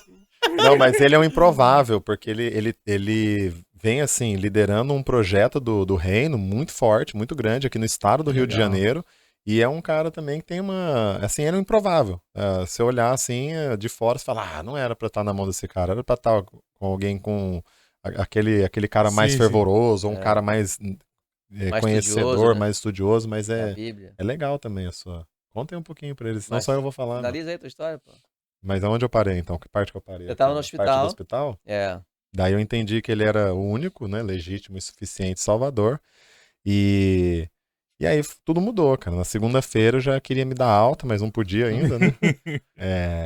Não, mas ele é um improvável, porque ele vem, assim, liderando um projeto do reino muito forte, muito grande aqui no estado do Rio de Janeiro. E é um cara também que tem uma... Assim, ele é um improvável. Se eu olhar assim, de fora, você fala, não era pra estar na mão desse cara, era pra estar com alguém com aquele cara mais fervoroso, ou um cara mais conhecedor, estudioso, né? Mais estudioso, mas é legal também a sua... Conta aí um pouquinho pra eles, senão só eu vou falar. Finaliza aí a tua história, pô. Mas aonde eu parei, então? Que parte que eu parei? Eu tava no hospital. Parte do hospital? Daí eu entendi que ele era o único, né, legítimo e suficiente Salvador. E aí tudo mudou, cara. Na segunda-feira eu já queria me dar alta, mas não podia ainda, né?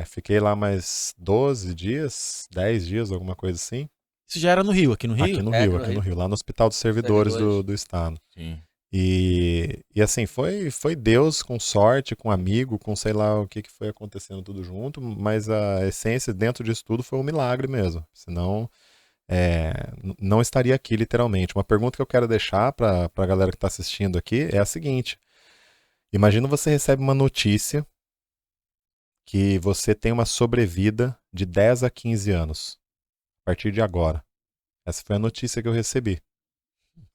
Fiquei lá mais 12 dias, 10 dias, alguma coisa assim. Isso já era no Rio, aqui no Rio? Aqui no Rio, lá no Hospital dos Servidores do Estado. Sim. E assim, foi Deus com sorte, com amigo, com sei lá o que foi acontecendo tudo junto, mas a essência dentro disso tudo foi um milagre mesmo. Senão, não estaria aqui literalmente. Uma pergunta que eu quero deixar para a galera que está assistindo aqui é a seguinte. Imagina você recebe uma notícia que você tem uma sobrevida de 10 a 15 anos, a partir de agora. Essa foi a notícia que eu recebi.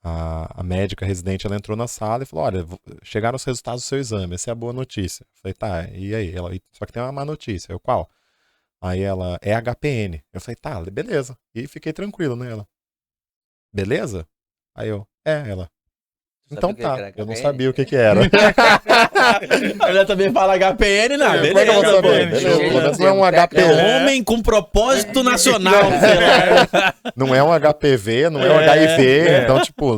A médica residente, ela entrou na sala e falou, olha, chegaram os resultados do seu exame, essa é a boa notícia. Eu falei, tá, e aí? Só que tem uma má notícia. Eu, qual? Aí ela, é HPN. Eu falei, tá, beleza. E fiquei tranquilo, né? Ela, beleza? Aí eu, ela. Então tá, eu não sabia o que era. Ela também fala HPN, não, beleza. Como é que eu vou saber? Beleza, não é um HPV. É homem com propósito nacional. Não é um HPV, não é um HIV, então, tipo,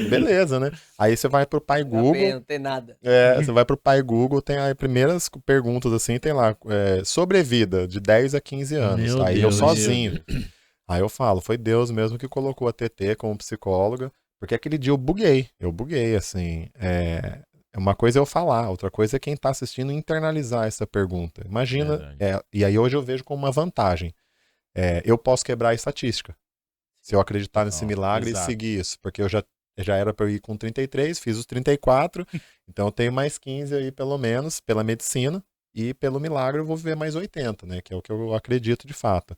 beleza, né? Aí você vai pro pai Google. Não tem nada. Você vai pro pai Google, tem as primeiras perguntas assim, tem lá, sobrevida de 10 a 15 anos. Meu aí Deus, eu sozinho. Aí eu falo, foi Deus mesmo que colocou a TT como psicóloga. Porque aquele dia eu buguei, assim, uma coisa é eu falar, outra coisa é quem tá assistindo internalizar essa pergunta. Imagina, e aí hoje eu vejo como uma vantagem, eu posso quebrar a estatística, se eu acreditar nesse milagre e seguir isso, porque eu já era para eu ir com 33, fiz os 34, então eu tenho mais 15 aí pelo menos, pela medicina, e pelo milagre eu vou viver mais 80, né, que é o que eu acredito de fato.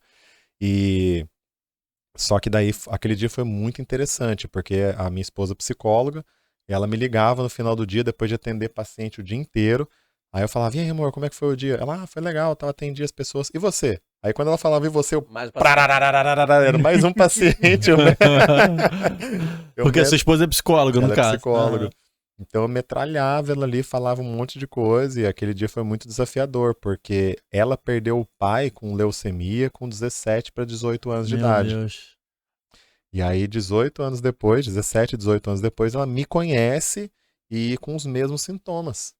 Só que daí, aquele dia foi muito interessante, porque a minha esposa psicóloga, ela me ligava no final do dia, depois de atender paciente o dia inteiro. Aí eu falava, e aí, amor, como é que foi o dia? Ela, foi legal, eu atendi as pessoas. E você? Aí quando ela falava, e você? Eu... Era mais um paciente. Porque a sua esposa é psicóloga, no caso. É psicóloga. Então eu metralhava ela ali, falava um monte de coisa, e aquele dia foi muito desafiador, porque ela perdeu o pai com leucemia com 17 para 18 anos de idade. Deus. E aí 18 anos depois, 17, 18 anos depois, ela me conhece e com os mesmos sintomas.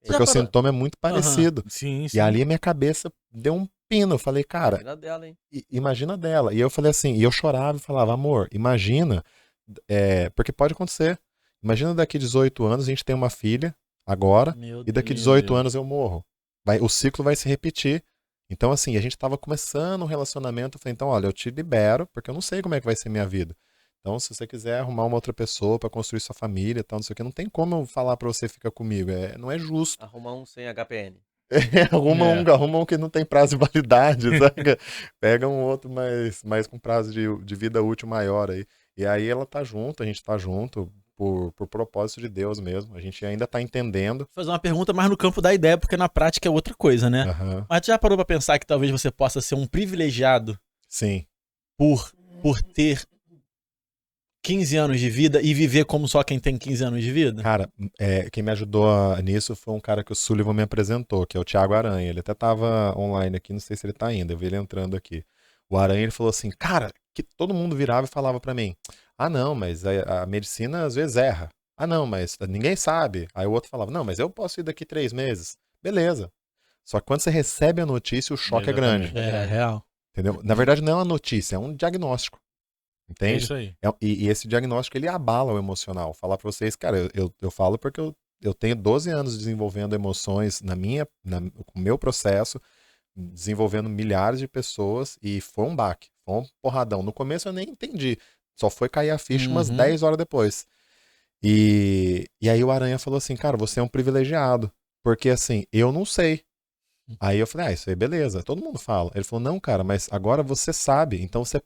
Porque o sintoma é muito parecido. Sim. E ali minha cabeça deu um pino. Eu falei, cara, imagina dela, hein? Imagina dela. E eu falei assim, e eu chorava e falava, amor, imagina, porque pode acontecer. Imagina daqui 18 anos a gente tem uma filha agora e daqui 18 anos eu morro. O ciclo vai se repetir. Então assim, a gente estava começando um relacionamento. Eu falei, então olha, eu te libero porque eu não sei como é que vai ser minha vida. Então se você quiser arrumar uma outra pessoa para construir sua família e tal, não sei o que, não tem como eu falar para você ficar comigo. Não é justo. Arruma um sem HPN. Arruma um que não tem prazo de validade, sabe? Pega um outro mais com prazo de vida útil maior aí. E aí ela tá junto, a gente tá junto. Por propósito de Deus mesmo. A gente ainda tá entendendo. Vou fazer uma pergunta mais no campo da ideia, porque na prática é outra coisa, né? Uhum. Mas já parou pra pensar que talvez você possa ser um privilegiado? Sim. Por ter 15 anos de vida e viver como só quem tem 15 anos de vida? Cara, quem me ajudou nisso foi um cara que o Sullivan me apresentou, que é o Thiago Aranha. Ele até tava online aqui, não sei se ele tá ainda, eu vi ele entrando aqui. O Aranha, ele falou assim, cara, que todo mundo virava e falava pra mim, ah não, mas a medicina às vezes erra. Ah não, mas ninguém sabe. Aí o outro falava, não, mas eu posso ir daqui 3 meses. Beleza. Só que quando você recebe a notícia, o choque é grande. É real. Entendeu? Na verdade não é uma notícia, é um diagnóstico. Entende? É isso aí. E esse diagnóstico, ele abala o emocional. Falar pra vocês, cara, eu falo porque eu tenho 12 anos desenvolvendo emoções com o meu processo, desenvolvendo milhares de pessoas, e foi um baque, foi um porradão. No começo eu nem entendi, só foi cair a ficha umas 10 horas depois. E aí o Aranha falou assim, cara, você é um privilegiado, porque assim, eu não sei. Aí eu falei, isso aí beleza, todo mundo fala. Ele falou, não, cara, mas agora você sabe, então você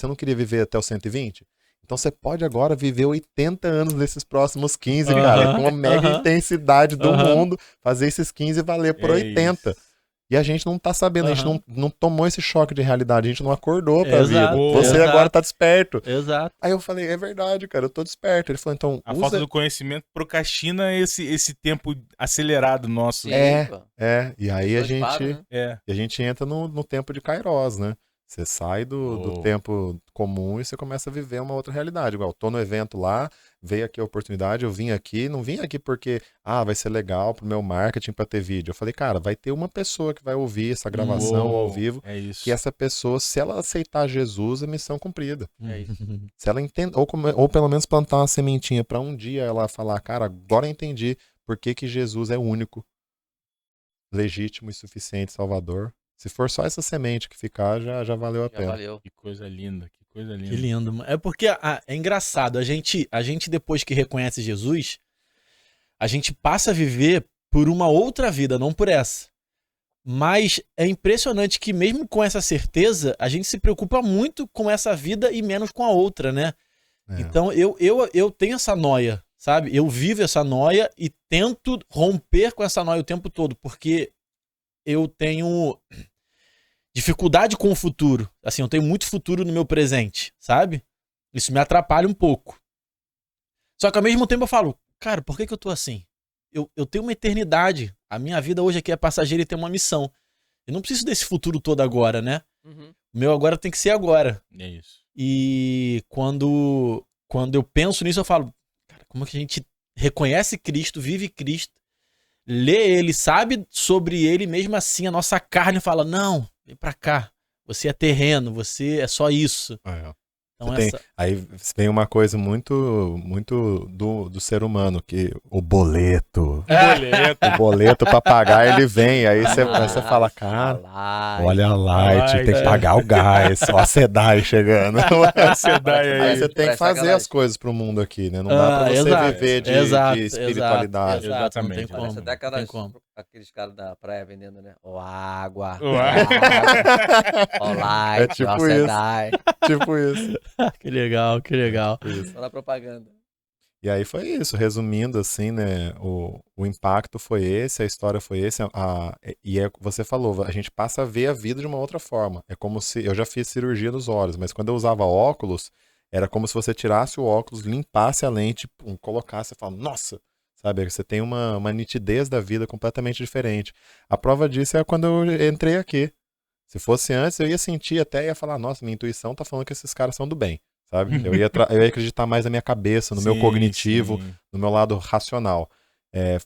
não queria viver até os 120? Então você pode agora viver 80 anos nesses próximos 15, cara, com a mega intensidade do mundo, fazer esses 15 valer por 80. Isso. E a gente não tá sabendo, a gente não tomou esse choque de realidade, a gente não acordou pra vida. Você agora tá desperto. Exato. Aí eu falei, é verdade, cara, eu tô desperto. Ele falou, então... A falta do conhecimento procrastina esse tempo acelerado nosso. E aí a gente entra no tempo de Kairos, né? Você sai do tempo comum e você começa a viver uma outra realidade. Igual, tô no evento lá, veio aqui a oportunidade, eu vim aqui, não vim aqui porque, vai ser legal pro meu marketing pra ter vídeo. Eu falei, cara, vai ter uma pessoa que vai ouvir essa gravação ao vivo, que essa pessoa, se ela aceitar Jesus, é missão cumprida. É isso. Se ela entende, ou pelo menos plantar uma sementinha pra um dia ela falar, cara, agora eu entendi por que Jesus é único, legítimo e suficiente Salvador. Se for só essa semente que ficar, já valeu a pena. Valeu. Que coisa linda, que coisa linda. Que lindo. É porque é engraçado, a gente depois que reconhece Jesus, a gente passa a viver por uma outra vida, não por essa. Mas é impressionante que mesmo com essa certeza, a gente se preocupa muito com essa vida e menos com a outra, né? Então eu tenho essa noia, sabe? Eu vivo essa noia e tento romper com essa noia o tempo todo, porque eu tenho dificuldade com o futuro. Assim, eu tenho muito futuro no meu presente, sabe? Isso me atrapalha um pouco. Só que ao mesmo tempo eu falo, cara, por que eu tô assim? Eu tenho uma eternidade. A minha vida hoje aqui é passageira e tem uma missão. Eu não preciso desse futuro todo agora, né? O meu agora tem que ser agora. É isso. E quando eu penso nisso, eu falo, cara, como que a gente reconhece Cristo, vive Cristo, lê ele, sabe sobre ele, mesmo assim a nossa carne fala, não, vem pra cá, você é terreno, você é só isso. Então aí vem uma coisa muito do ser humano, que o boleto. O boleto pra pagar, ele vem. Aí você fala, cara, olha a Light, tem que pagar o gás. Ó a Sedai chegando. Aí você tem que fazer as coisas pro mundo aqui, né? Não dá pra você viver de espiritualidade. Exatamente. Parece até aqueles caras da praia vendendo, né? Ó água. Ó Light, ó Sedai. Tipo isso. Que legal, que legal. Só na propaganda. E aí foi isso, resumindo assim, né, o impacto foi esse, a história foi esse, você falou, a gente passa a ver a vida de uma outra forma. É como se, eu já fiz cirurgia nos olhos, mas quando eu usava óculos, era como se você tirasse o óculos, limpasse a lente, colocasse e falasse, nossa, sabe, você tem uma nitidez da vida completamente diferente. A prova disso é quando eu entrei aqui. Se fosse antes, eu ia sentir até, ia falar, nossa, minha intuição tá falando que esses caras são do bem, sabe? Eu ia acreditar mais na minha cabeça, no meu cognitivo, no meu lado racional.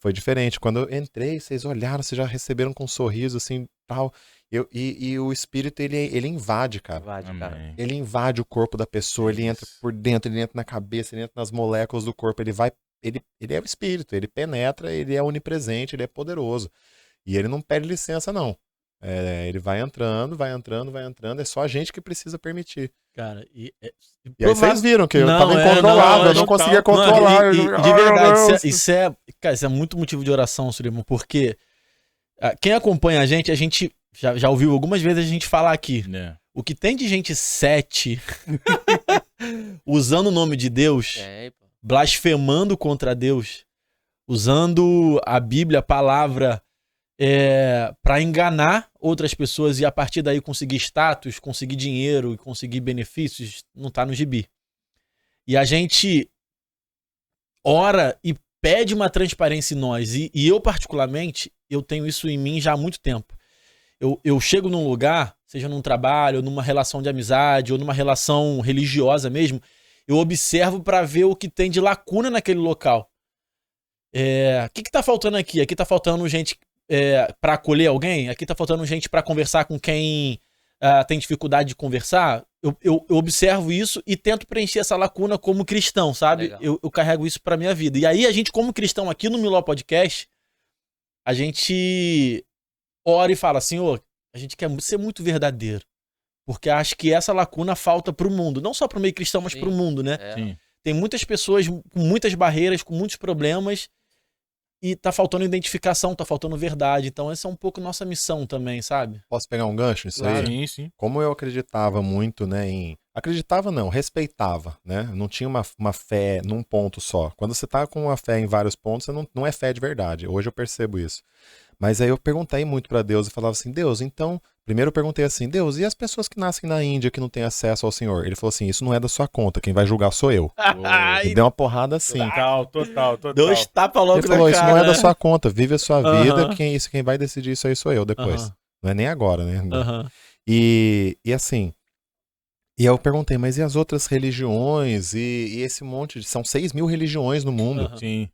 Foi diferente. Quando eu entrei, vocês olharam, vocês já receberam com um sorriso, assim, tal. E o espírito, ele invade, cara. Ele invade o corpo da pessoa, ele entra por dentro, ele entra na cabeça, ele entra nas moléculas do corpo, ele é o espírito, ele penetra, ele é onipresente, ele é poderoso. E ele não pede licença, não. Ele vai entrando, é só a gente que precisa permitir. Cara, e aí vocês viram que eu tava incontrolável, eu não conseguia controlar. De verdade, isso é muito motivo de oração, Sullivan, porque quem acompanha a gente já ouviu algumas vezes a gente falar aqui. O que tem de gente usando o nome de Deus, blasfemando contra Deus, usando a Bíblia, a palavra, para enganar outras pessoas e a partir daí conseguir status, conseguir dinheiro e conseguir benefícios, não tá no gibi. E a gente ora e pede uma transparência em nós. E eu, particularmente, eu tenho isso em mim já há muito tempo. Eu chego num lugar, seja num trabalho, ou numa relação de amizade, ou numa relação religiosa mesmo, eu observo para ver o que tem de lacuna naquele local. O que tá faltando aqui? Aqui tá faltando gente para acolher alguém? Aqui tá faltando gente para conversar com quem tem dificuldade de conversar? Eu observo isso e tento preencher essa lacuna como cristão, sabe? Eu carrego isso pra minha vida. E aí a gente, como cristão aqui no Miló Podcast, a gente ora e fala, Senhor, a gente quer ser muito verdadeiro. Porque acho que essa lacuna falta pro mundo. Não só pro meio cristão, mas pro mundo, né? Sim. Tem muitas pessoas com muitas barreiras, com muitos problemas, e tá faltando identificação, tá faltando verdade. Então essa é um pouco nossa missão também, sabe? Posso pegar um gancho nisso aí? Sim, sim. Como eu acreditava muito, né, Acreditava não, respeitava, né? Não tinha uma fé num ponto só. Quando você tá com uma fé em vários pontos, você não é fé de verdade. Hoje eu percebo isso. Mas aí eu perguntei muito pra Deus e falava assim, Deus, então... Primeiro eu perguntei assim, Deus, e as pessoas que nascem na Índia que não têm acesso ao Senhor? Ele falou assim, isso não é da sua conta, quem vai julgar sou eu. E deu uma porrada assim. Total. Dois tapas logo Ele falou, na isso cara, não é né? da sua conta, vive a sua vida, quem vai decidir isso aí sou eu depois. Não é nem agora, né? E assim... E eu perguntei, mas e as outras religiões? E esse monte de... São 6 mil religiões no mundo. Sim.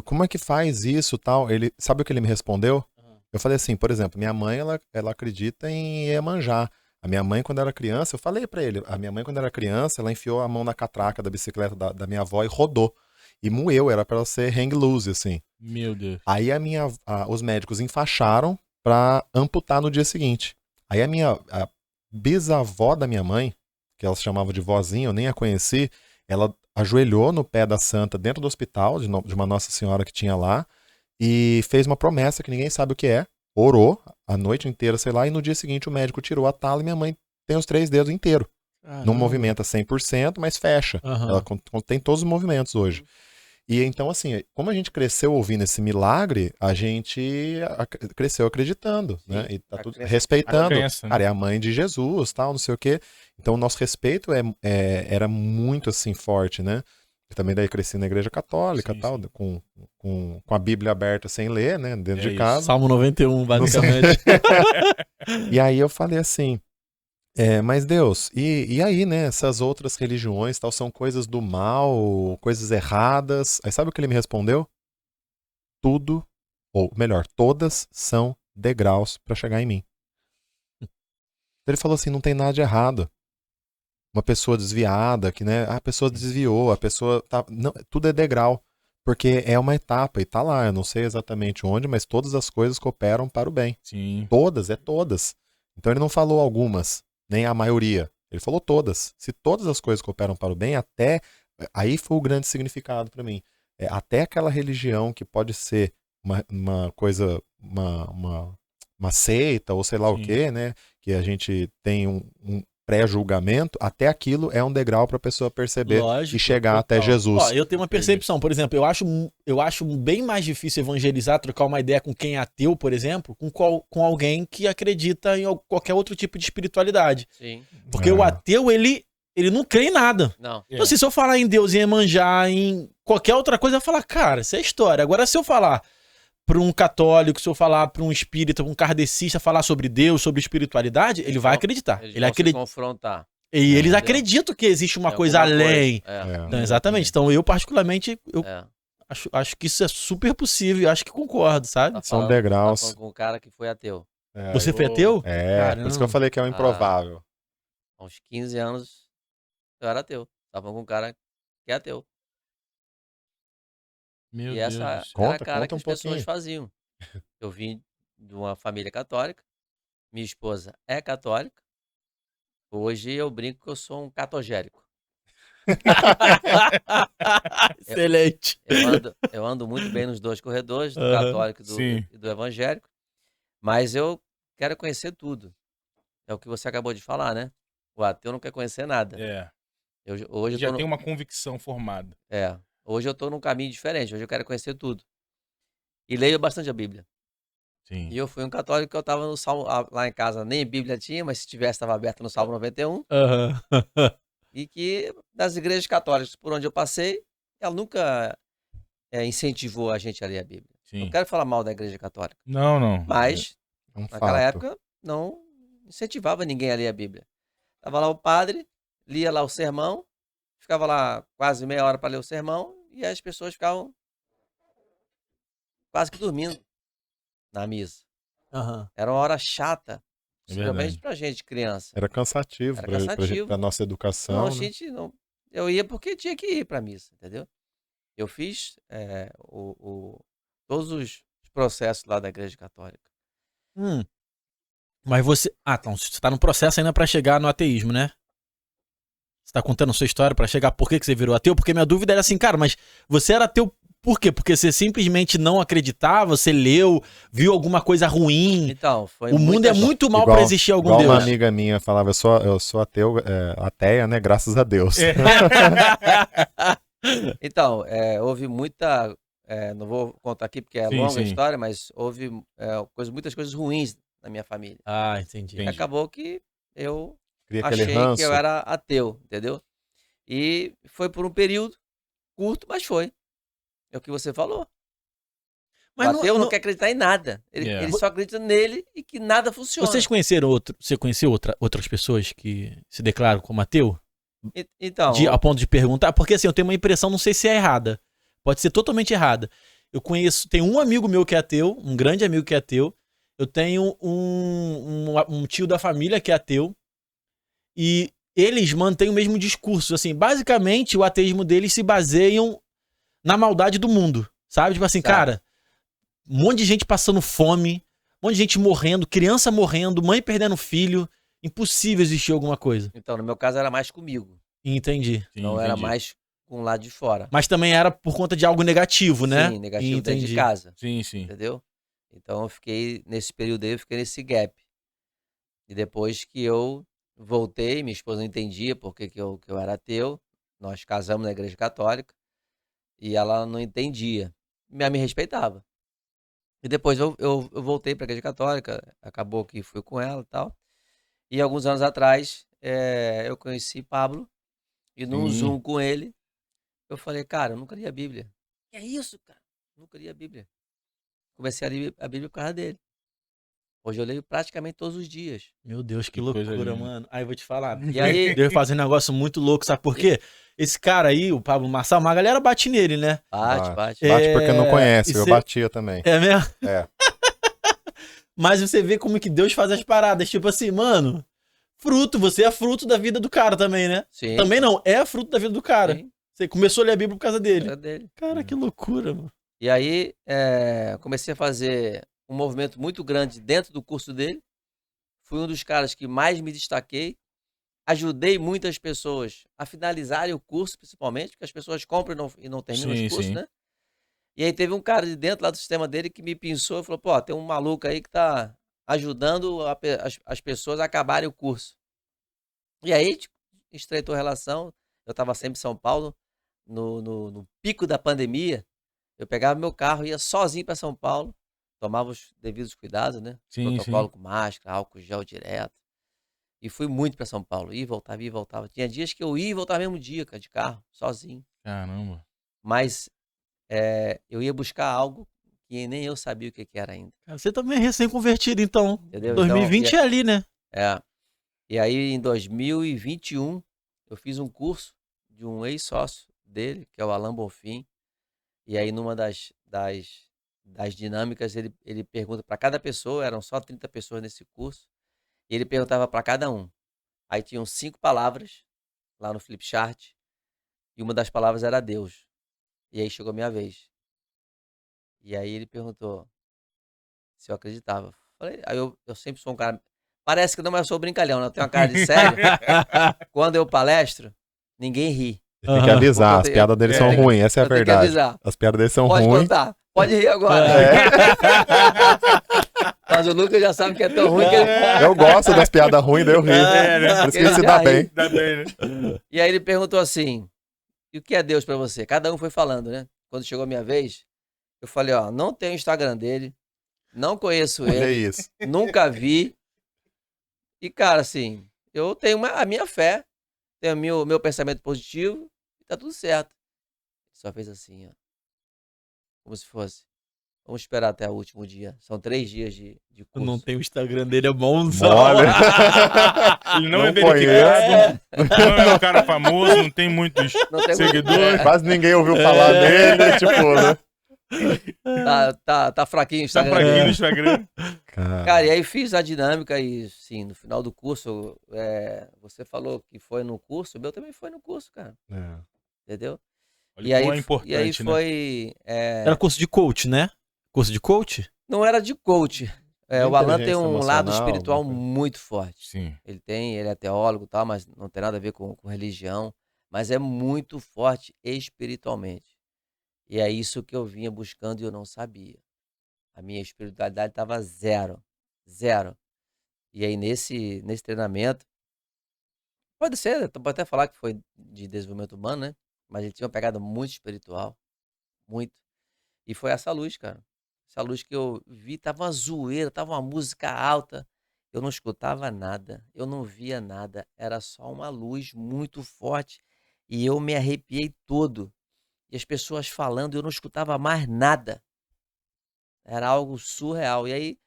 Como é que faz isso tal? Sabe o que ele me respondeu? Eu falei assim, por exemplo, minha mãe, ela acredita em Iemanjá. A minha mãe, quando era criança, eu falei pra ele, a minha mãe, quando era criança, ela enfiou a mão na catraca da bicicleta da minha avó e rodou. E moeu, era pra ela ser hang loose, assim. Meu Deus. Aí os médicos enfaixaram pra amputar no dia seguinte. Aí a bisavó da minha mãe, que ela se chamava de vozinha, eu nem a conheci, ela ajoelhou no pé da santa dentro do hospital, de uma Nossa Senhora que tinha lá, e fez uma promessa que ninguém sabe o que é, orou a noite inteira, sei lá, e no dia seguinte o médico tirou a tala e minha mãe tem os 3 dedos inteiros. Não movimenta 100%, mas fecha. Ela tem todos os movimentos hoje. E então, assim, como a gente cresceu ouvindo esse milagre, a gente cresceu acreditando, né? E tá tudo respeitando. Crença, né? Cara, é a mãe de Jesus, tal, não sei o quê. Então, o nosso respeito era muito, assim, forte, né? Eu também daí cresci na igreja católica, tal, com a Bíblia aberta sem ler, né? Dentro de casa. Salmo 91, basicamente. E aí eu falei assim, mas Deus, e aí, né, essas outras religiões, tal, são coisas do mal, coisas erradas. Aí sabe o que ele me respondeu? Tudo, ou melhor, todas são degraus para chegar em mim. Ele falou assim, não tem nada de errado. Uma pessoa desviada, que, né, a pessoa desviou, a pessoa tá, não, tudo é degrau, porque é uma etapa e tá lá, eu não sei exatamente onde, mas todas as coisas cooperam para o bem. Sim. Todas, todas. Então ele não falou algumas, nem a maioria. Ele falou todas. Se todas as coisas cooperam para o bem, até... Aí foi o grande significado para mim. Até aquela religião que pode ser uma coisa, uma seita, ou sei lá o quê, né? Que a gente tem um pré-julgamento, até aquilo é um degrau para a pessoa perceber. Lógico, e chegar até Jesus. Ó, eu tenho uma percepção, por exemplo, eu acho bem mais difícil evangelizar, trocar uma ideia com quem é ateu, por exemplo, com alguém que acredita em qualquer outro tipo de espiritualidade. Sim. Porque o ateu, ele não crê em nada. Não. Então, assim, se eu falar em Deus, em Iemanjá, em qualquer outra coisa, eu vou falar, cara, isso é história. Agora, se eu falar para um católico, se eu falar para um espírita, para um kardecista, falar sobre Deus, sobre espiritualidade, ele vai acreditar. Eles vão se confrontar. E eles acreditam que existe uma coisa além. Então, exatamente. Então, eu particularmente, acho que isso é super possível e acho que concordo, sabe? São degraus. Tá falando com um cara que foi ateu. Você foi ateu? Por isso que eu falei que é um improvável. Há uns 15 anos, eu era ateu. Tava falando com um cara que é ateu. Meu e Deus. essa era a cara que as pessoas faziam. Eu vim de uma família católica, minha esposa é católica, hoje eu brinco que eu sou um catogérico. Excelente. Eu ando muito bem nos dois corredores, do católico e do evangélico, mas eu quero conhecer tudo. É o que você acabou de falar, né? O ateu não quer conhecer nada. Hoje já tem uma convicção formada. Hoje eu tô num caminho diferente, hoje eu quero conhecer tudo. E leio bastante a Bíblia. Sim. E eu fui um católico que eu tava no Salmo, lá em casa nem Bíblia tinha, mas se tivesse, estava aberta no Salmo 91. E que das igrejas católicas por onde eu passei, ela nunca incentivou a gente a ler a Bíblia. Sim. Não quero falar mal da igreja católica. Não. Mas, naquela fato. época, não incentivava ninguém a ler a Bíblia. Tava lá o padre, lia lá o sermão, ficava lá quase meia hora para ler o sermão, e as pessoas ficavam quase que dormindo na missa. Uhum. Era uma hora chata, verdade. principalmente pra gente, criança. Era cansativo, Era cansativo. pra nossa educação. Não, a né? gente não. Eu ia porque tinha que ir pra missa, entendeu? Eu fiz todos os processos lá da igreja católica. Mas você... Ah, então, você tá no processo ainda pra chegar no ateísmo, né? Você tá contando a sua história pra chegar por que você virou ateu? Porque minha dúvida era assim, cara, mas você era ateu por quê? Porque você simplesmente não acreditava, você leu, viu alguma coisa ruim. Então, foi o mundo é muito mal pra existir algum Deus. Uma amiga minha falava, eu sou ateu, ateia, né? Graças a Deus. Então, houve muita... não vou contar aqui porque é longa a história, mas houve muitas coisas ruins na minha família. Ah, entendi. E acabou que eu Cria achei aquele ranço. que eu era ateu, entendeu? E foi por um período curto, mas foi. É o que você falou. Mas o ateu não quer acreditar em nada. Ele só acredita nele e que nada funciona. Vocês conheceram você conheceu outras pessoas que se declaram como ateu? Então... Ao ponto de perguntar, porque assim, eu tenho uma impressão, não sei se é errada. Pode ser totalmente errada. Tem um amigo meu que é ateu, um grande amigo que é ateu. Eu tenho um tio da família que é ateu. E eles mantêm o mesmo discurso. Assim, basicamente, o ateísmo deles se baseiam na maldade do mundo. Sabe? Tipo assim, cara, um monte de gente passando fome, um monte de gente morrendo, criança morrendo, mãe perdendo filho. Impossível existir alguma coisa. Então, no meu caso, era mais comigo. Entendi. Não era mais com o lado de fora. Mas também era por conta de algo negativo, né? Sim, negativo dentro de casa. Sim. Entendeu? Então, eu fiquei nesse período aí, eu fiquei nesse gap. E depois que eu voltei, minha esposa não entendia porque que eu era ateu. Nós casamos na igreja católica. E ela não entendia. Me respeitava. E depois eu voltei para a igreja católica. Acabou que fui com ela e tal. E alguns anos atrás, eu conheci Pablo. E num Zoom com ele, eu falei, cara, eu nunca li a Bíblia. Que é isso, cara? Nunca li a Bíblia. Comecei a ler a Bíblia por causa dele. Hoje eu leio praticamente todos os dias. Meu Deus, que loucura, mano. Aí eu vou te falar. E aí... Deus fazendo um negócio muito louco, sabe por quê? Esse cara aí, o Pablo Marçal, uma galera bate nele, né? Bate. Bate porque não conhece, eu batia também. É mesmo? É. Mas você vê como que Deus faz as paradas. Tipo assim, mano, você é fruto da vida do cara também, né? Sim. Também não, é fruto da vida do cara. Sim. Você começou a ler a Bíblia por causa dele. Era dele. Cara, que loucura, mano. E aí, comecei a fazer um movimento muito grande dentro do curso dele. Fui um dos caras que mais me destaquei. Ajudei muitas pessoas a finalizarem o curso, principalmente, porque as pessoas compram e não terminam os cursos, né? E aí teve um cara de dentro lá do sistema dele que me pensou e falou, pô, tem um maluco aí que tá ajudando as pessoas a acabarem o curso. E aí estreitou a relação. Eu estava sempre em São Paulo, no pico da pandemia. Eu pegava meu carro, ia sozinho para São Paulo, tomava os devidos cuidados, né? Protocolo com máscara, álcool gel direto. E fui muito para São Paulo, ia e voltava. Tinha dias que eu ia e voltava mesmo dia, cara, de carro, sozinho. Caramba. Mas eu ia buscar algo que nem eu sabia o que era ainda. Você também é recém-convertido, então. Entendeu? 2020 então, é ali, né? E aí, em 2021, eu fiz um curso de um ex-sócio dele, que é o Alan Bonfim. E aí, numa das dinâmicas, ele pergunta para cada pessoa, eram só 30 pessoas nesse curso, e ele perguntava para cada um. Aí tinham 5 palavras lá no Flipchart, e uma das palavras era Deus. E aí chegou a minha vez. E aí ele perguntou se eu acreditava. Aí eu sempre sou um cara... Parece que não, mas eu sou brincalhão, né? Eu tenho uma cara de sério. Quando eu palestro, ninguém ri. Tem que avisar, as piadas deles são ruins, essa é a verdade. Tem que avisar. As piadas deles são ruins. Pode contar, pode rir agora. Mas o Lucas já sabe que é tão ruim que ele... Eu gosto das piadas ruins, daí eu rio. Por isso que ele se dá bem. Né? E aí ele perguntou assim, e o que é Deus pra você? Cada um foi falando, né? Quando chegou a minha vez, eu falei, ó, não tenho o Instagram dele, não conheço ele, nunca vi. E, cara, assim, eu tenho a minha fé, tenho o meu pensamento positivo e tá tudo certo. Ele só fez assim, ó. Como se fosse. Vamos esperar até o último dia. São 3 dias de curso. Não tem o Instagram dele, é bonzão. Ele não é verificado, não é um cara famoso, não tem muitos seguidores. Quase ninguém ouviu falar dele, tipo, né? Tá fraquinho o Instagram. Tá fraquinho no Instagram. Cara, e aí fiz a dinâmica e, sim, no final do curso, você falou que foi no curso, o meu também foi no curso, cara. Entendeu? Olha, e aí, importante, e aí foi... Era curso de coach, né? Curso de coach? Não era de coach. O Alan tem um lado espiritual muito forte. Sim. Ele é teólogo e tal, mas não tem nada a ver com religião. Mas é muito forte espiritualmente. E é isso que eu vinha buscando e eu não sabia. A minha espiritualidade estava zero. E aí nesse treinamento, pode até falar que foi de desenvolvimento humano, né? Mas ele tinha uma pegada muito espiritual. Muito. E foi essa luz, cara. Essa luz que eu vi, tava uma zoeira, tava uma música alta. Eu não escutava nada, eu não via nada. Era só uma luz muito forte. E eu me arrepiei todo. E as pessoas falando, eu não escutava mais nada. Era algo surreal. E aí,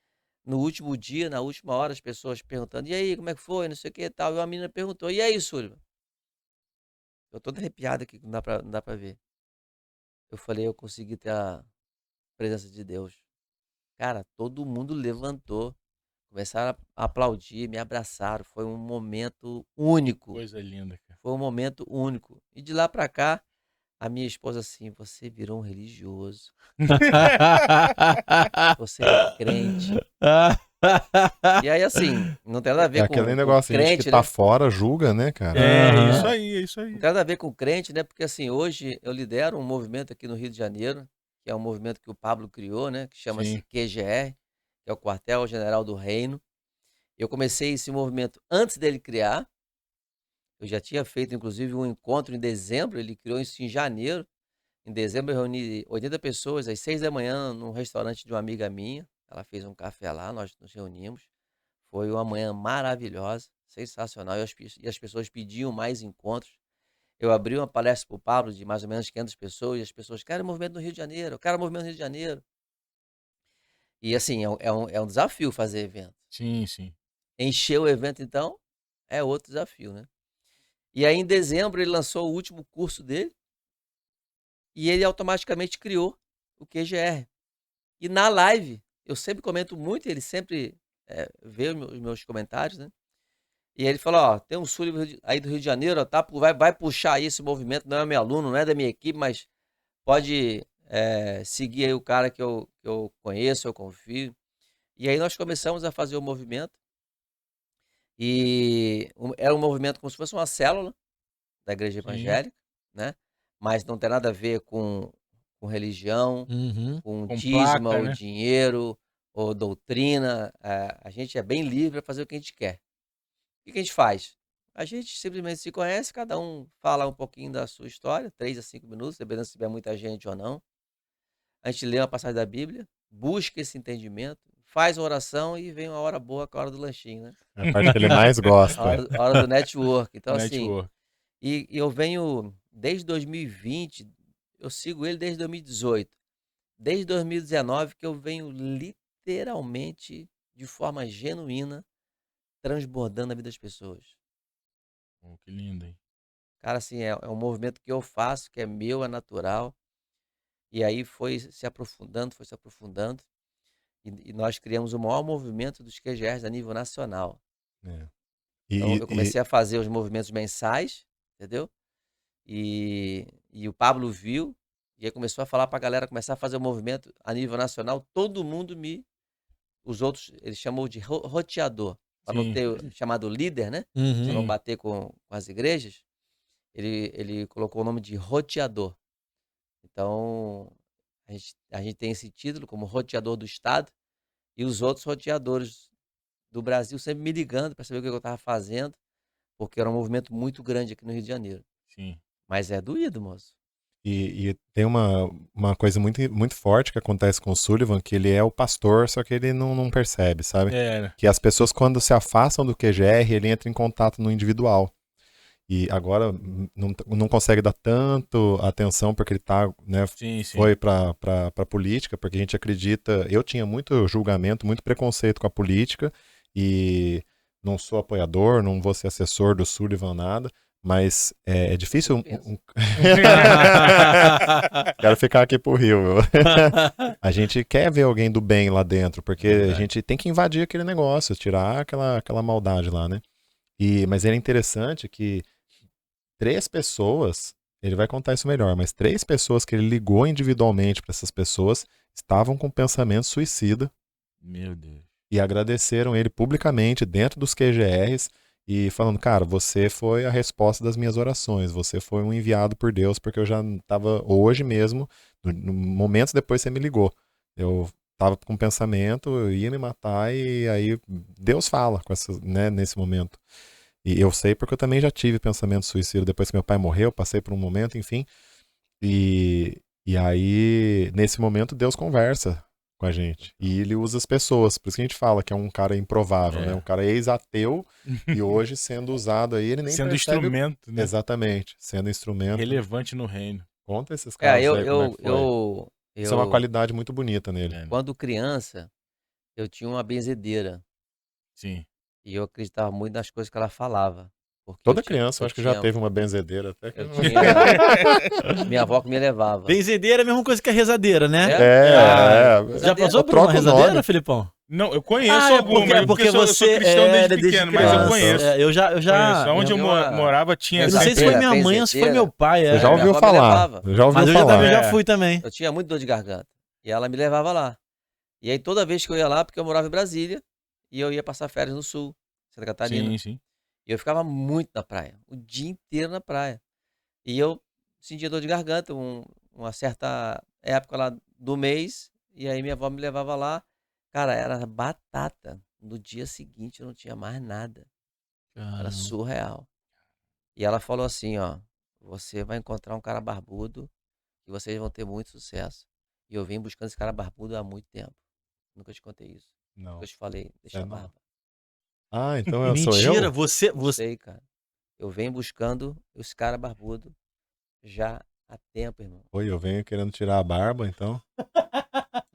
no último dia, na última hora, as pessoas perguntando, e aí, como é que foi? Não sei o que e tal. E uma menina perguntou, e aí, Sullivan? Eu tô arrepiado aqui, não dá pra ver. Eu falei, eu consegui ter a presença de Deus. Cara, todo mundo levantou, começaram a aplaudir, me abraçaram. Foi um momento único. Coisa linda, cara. Foi um momento único. E de lá pra cá, a minha esposa assim, você virou um religioso. Você é crente. E aí, assim, não tem nada a ver com aquele negócio, crente, gente que tá fora julga, né, cara? É isso aí. Não tem nada a ver com crente, né? Porque assim, hoje eu lidero um movimento aqui no Rio de Janeiro, que é um movimento que o Pablo criou, né? Que chama-se QGR, que é o Quartel General do Reino. Eu comecei esse movimento antes dele criar. Eu já tinha feito, inclusive, um encontro em dezembro. Ele criou isso em janeiro. Em dezembro eu reuni 80 pessoas às 6 da manhã num restaurante de uma amiga minha. Ela fez um café lá, nós nos reunimos. Foi uma manhã maravilhosa, sensacional. E as pessoas pediam mais encontros. Eu abri uma palestra para o Pablo de mais ou menos 500 pessoas. E as pessoas, querem movimento no Rio de Janeiro, eu quero movimento no Rio de Janeiro. E assim, é um desafio fazer evento. Sim, sim. Encher o evento, então, é outro desafio, né? E aí, em dezembro, ele lançou o último curso dele. E ele automaticamente criou o QGR. E na live, eu sempre comento muito, ele sempre vê os meus comentários, né? E aí ele falou, ó, tem um Sullivan aí do Rio de Janeiro, ó, tá, vai puxar aí esse movimento, não é meu aluno, não é da minha equipe, mas pode seguir aí o cara que eu conheço, eu confio. E aí nós começamos a fazer o movimento. E era um movimento como se fosse uma célula da igreja evangélica, né? Mas não tem nada a ver com religião, com dízimo, ou dinheiro, ou doutrina. A gente é bem livre para fazer o que a gente quer. O que a gente faz? A gente simplesmente se conhece, cada um fala um pouquinho da sua história, 3 a 5 minutos, dependendo se tiver muita gente ou não. A gente lê uma passagem da Bíblia, busca esse entendimento, faz uma oração e vem uma hora boa com a hora do lanchinho, né? É a parte que ele mais gosta. A hora do network. Então, network. Assim, e eu venho desde 2020, eu sigo ele desde 2018. Desde 2019 que eu venho literalmente, de forma genuína, transbordando a vida das pessoas. Oh, que lindo, hein? Cara, assim, é um movimento que eu faço, que é meu, é natural. E aí foi se aprofundando. E nós criamos o maior movimento dos QGRs a nível nacional. Então, eu comecei a fazer os movimentos mensais, entendeu? E o Pablo viu, e aí começou a falar pra galera começar a fazer o movimento a nível nacional. Todo mundo os outros, ele chamou de roteador. Para não ter chamado líder, né? Para não bater com as igrejas, ele colocou o nome de roteador. Então, a gente tem esse título como roteador do Estado, e os outros roteadores do Brasil sempre me ligando para saber o que eu estava fazendo, porque era um movimento muito grande aqui no Rio de Janeiro. Sim. Mas é doído, moço. E tem uma coisa muito, muito forte que acontece com o Sullivan, que ele é o pastor, só que ele não percebe, sabe? Que as pessoas, quando se afastam do QGR, ele entra em contato no individual. e agora não consegue dar tanto atenção porque ele tá, né, foi pra política, porque a gente acredita, eu tinha muito julgamento, muito preconceito com a política, e não sou apoiador, não vou ser assessor do Sullivan, nada, mas é difícil... Quero ficar aqui pro Rio. A gente quer ver alguém do bem lá dentro, porque a gente tem que invadir aquele negócio, tirar aquela maldade lá, né? Mas era interessante que 3 pessoas, ele vai contar isso melhor, mas 3 pessoas que ele ligou individualmente para essas pessoas estavam com pensamento suicida. Meu Deus. E agradeceram ele publicamente dentro dos QGRs e falando, cara, você foi a resposta das minhas orações, você foi um enviado por Deus, porque eu já estava hoje mesmo, no momentos depois você me ligou. Eu estava com pensamento, eu ia me matar e aí Deus fala com essa, né, nesse momento. E eu sei porque eu também já tive pensamento suicida depois que meu pai morreu, passei por um momento, enfim. E aí, nesse momento, Deus conversa com a gente. E ele usa as pessoas. Por isso que a gente fala que é um cara improvável, né? Um cara ex-ateu e hoje sendo usado aí, ele nem sendo percebe... instrumento, né? Exatamente. Sendo instrumento. Relevante no reino. Conta esses caras aí como é que foi. Isso é uma eu, qualidade muito bonita nele. Quando criança, eu tinha uma benzedeira. Sim. E eu acreditava muito nas coisas que ela falava. Toda criança, eu acho que já teve uma benzedeira. Até que minha avó que me levava. Benzedeira é a mesma coisa que a rezadeira, né? Já passou por uma rezadeira, Filipão? Não, eu conheço alguma. Porque você eu sou cristão desde pequeno, mas eu conheço. Eu já... Onde eu morava tinha... Eu não sei se foi minha mãe ou se foi meu pai. Você já ouviu falar. Mas eu já fui também. Eu tinha muito dor de garganta. E ela me levava lá. E aí toda vez que eu ia lá, porque eu morava em Brasília, e eu ia passar férias no sul, Santa Catarina. Sim, sim. E eu ficava muito na praia, o dia inteiro na praia. E eu sentia dor de garganta, uma certa época lá do mês, e aí minha avó me levava lá. Cara, era batata. No dia seguinte eu não tinha mais nada. Era surreal. E ela falou assim, ó, você vai encontrar um cara barbudo e vocês vão ter muito sucesso. E eu venho buscando esse cara barbudo há muito tempo. Nunca te contei isso. Não. Nunca te falei, deixa a barba. Ah, então sou eu? Mentira, você... Sei, cara. Eu venho buscando esse cara barbudo já há tempo, irmão. Oi, eu venho querendo tirar a barba, então.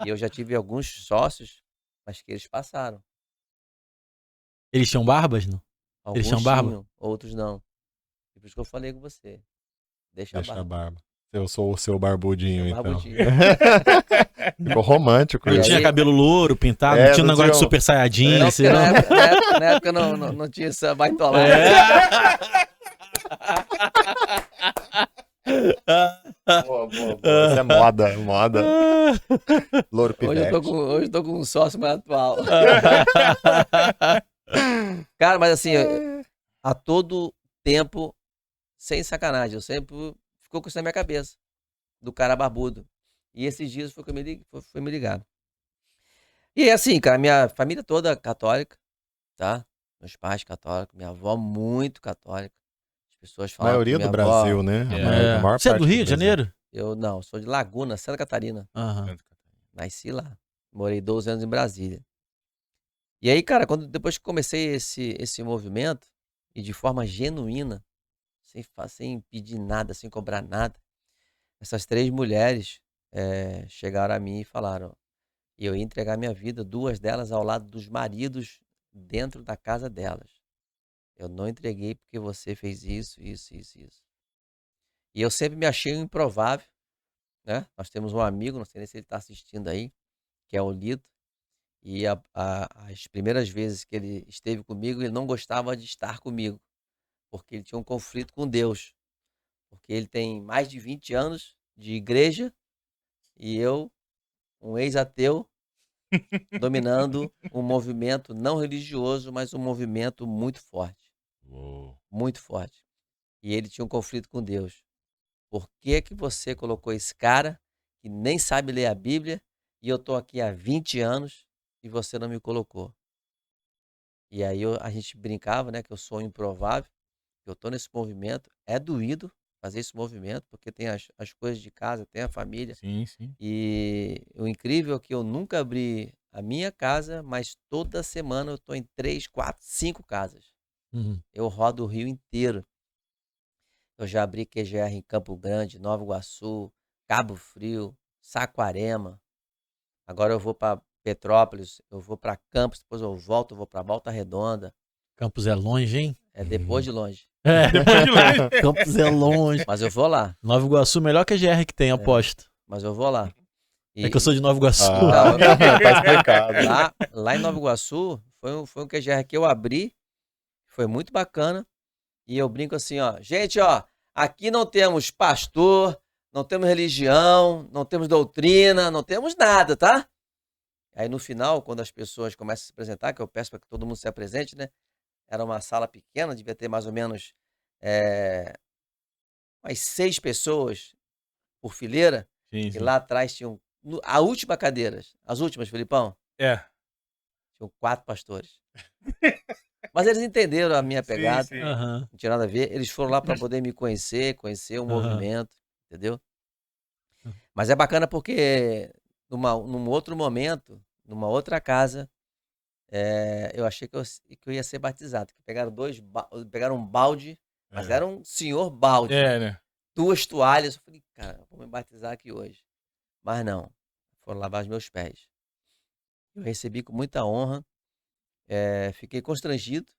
E eu já tive alguns sócios, mas que eles passaram. Eles tinham barbas, não? Alguns eles tinham barba? Tinham, outros não. E por isso que eu falei com você. Deixa a barba. Eu sou o seu barbudinho, então. Barbudinho. Ficou romântico. Não tinha cabelo louro, pintado, não tinha um negócio de super saiyajin. Não, assim, na época não tinha essa baitolada. Boa. Isso é moda. Louro pivete. Hoje eu tô com um sócio mais atual. Cara, mas assim, a todo tempo, sem sacanagem, eu sempre ficou com isso na minha cabeça, do cara barbudo. E esses dias foi me ligado. E assim, cara, minha família toda católica, tá? Meus pais católicos, minha avó muito católica. As pessoas falam. A maioria do Brasil, avó, né? A maior Você é do Rio de Janeiro? Eu não, sou de Laguna, Santa Catarina. Nasci lá. Morei 12 anos em Brasília. E aí, cara, depois que comecei esse movimento, e de forma genuína, sem pedir nada, sem cobrar nada, essas 3 mulheres chegaram a mim e falaram, e eu ia entregar minha vida, 2 delas ao lado dos maridos, dentro da casa delas. Eu não entreguei porque você fez isso. E eu sempre me achei um improvável, né? Nós temos um amigo, não sei nem se ele está assistindo aí, que é o Lito. E as primeiras vezes que ele esteve comigo, ele não gostava de estar comigo, porque ele tinha um conflito com Deus. Porque ele tem mais de 20 anos de igreja e eu, um ex-ateu, dominando um movimento não religioso, mas um movimento muito forte. Muito forte. E ele tinha um conflito com Deus. Por que você colocou esse cara que nem sabe ler a Bíblia e eu tô aqui há 20 anos e você não me colocou? E aí a gente brincava, né, que eu sou um improvável, que eu tô nesse movimento, é doído fazer esse movimento, porque tem as coisas de casa, tem a família. Sim. E o incrível é que eu nunca abri a minha casa, mas toda semana eu tô em 3, 4, 5 casas. Eu rodo o Rio inteiro. Eu já abri QGR em Campo Grande, Nova Iguaçu, Cabo Frio, Saquarema. Agora eu vou para Petrópolis, eu vou para Campos, depois eu vou para Volta Redonda. Campos é longe, hein? É depois de longe. É, depois de longe. Campos é longe. Mas eu vou lá. Nova Iguaçu, melhor que a GR que tem, aposto. Mas eu vou lá. É que eu sou de Nova Iguaçu. Não, tá explicado. Lá em Nova Iguaçu, foi um QGR que eu abri, foi muito bacana. E eu brinco assim, ó, gente, ó, aqui não temos pastor, não temos religião, não temos doutrina, não temos nada, tá? Aí no final, quando as pessoas começam a se apresentar, que eu peço para que todo mundo se apresente, né? Era uma sala pequena, devia ter mais ou menos umas 6 pessoas por fileira. Sim, E sim. lá atrás tinham a última cadeira, as últimas, Felipão, tinham 4 pastores. Mas eles entenderam a minha pegada, Sim, sim. Aham. não tinha nada a ver. Eles foram lá para poder me conhecer o movimento, entendeu? Mas é bacana porque num outro momento, numa outra casa, eu achei que eu ia ser batizado. Que pegaram um balde, mas era um senhor balde. Né? 2 toalhas. Eu falei, cara, vou me batizar aqui hoje. Mas não, foram lavar os meus pés. Eu recebi com muita honra. Fiquei constrangido,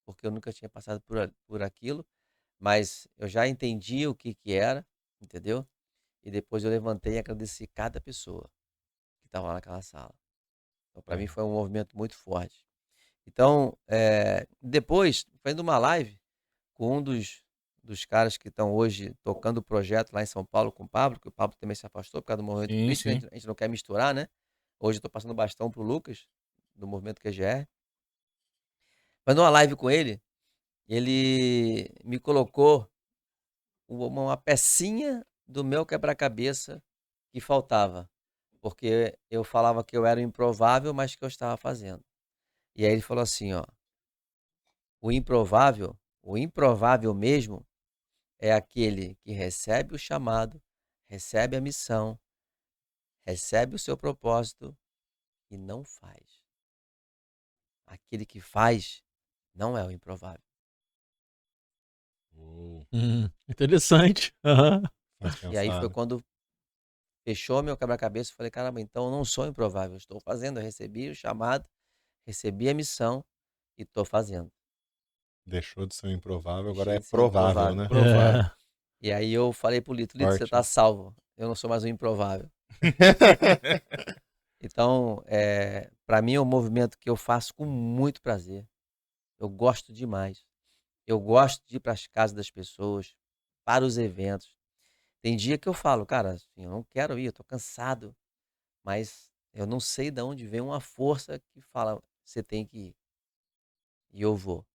porque eu nunca tinha passado por aquilo, mas eu já entendi o que era, entendeu? E depois eu levantei e agradeci cada pessoa que estava lá naquela sala. Então, para mim foi um movimento muito forte. Então, depois, fazendo uma live com um dos caras que estão hoje tocando o projeto lá em São Paulo com o Pablo, que o Pablo também se afastou por causa do movimento Cristo, a gente não quer misturar, né? Hoje eu estou passando o bastão pro Lucas, do movimento QGR. Mas numa live com ele me colocou uma pecinha do meu quebra-cabeça que faltava. Porque eu falava que eu era o improvável, mas que eu estava fazendo. E aí ele falou assim, ó, o improvável mesmo, é aquele que recebe o chamado, recebe a missão, recebe o seu propósito e não faz. Aquele que faz não é o improvável. Interessante. Uhum. E aí foi quando fechou meu quebra-cabeça, eu falei, caramba, então eu não sou improvável, eu estou fazendo, eu recebi o chamado, recebi a missão e estou fazendo. Deixou de ser improvável, agora Deixei é de ser provável, improvável. né? Provável. E aí eu falei pro Lito, você Forte. tá salvo, eu não sou mais um improvável. Então, para mim é um movimento que eu faço com muito prazer. Eu gosto demais. Eu gosto de ir para as casas das pessoas, para os eventos. Tem dia que eu falo, cara, assim, eu não quero ir, eu tô cansado. Mas eu não sei de onde vem uma força que fala, você tem que ir. E eu vou.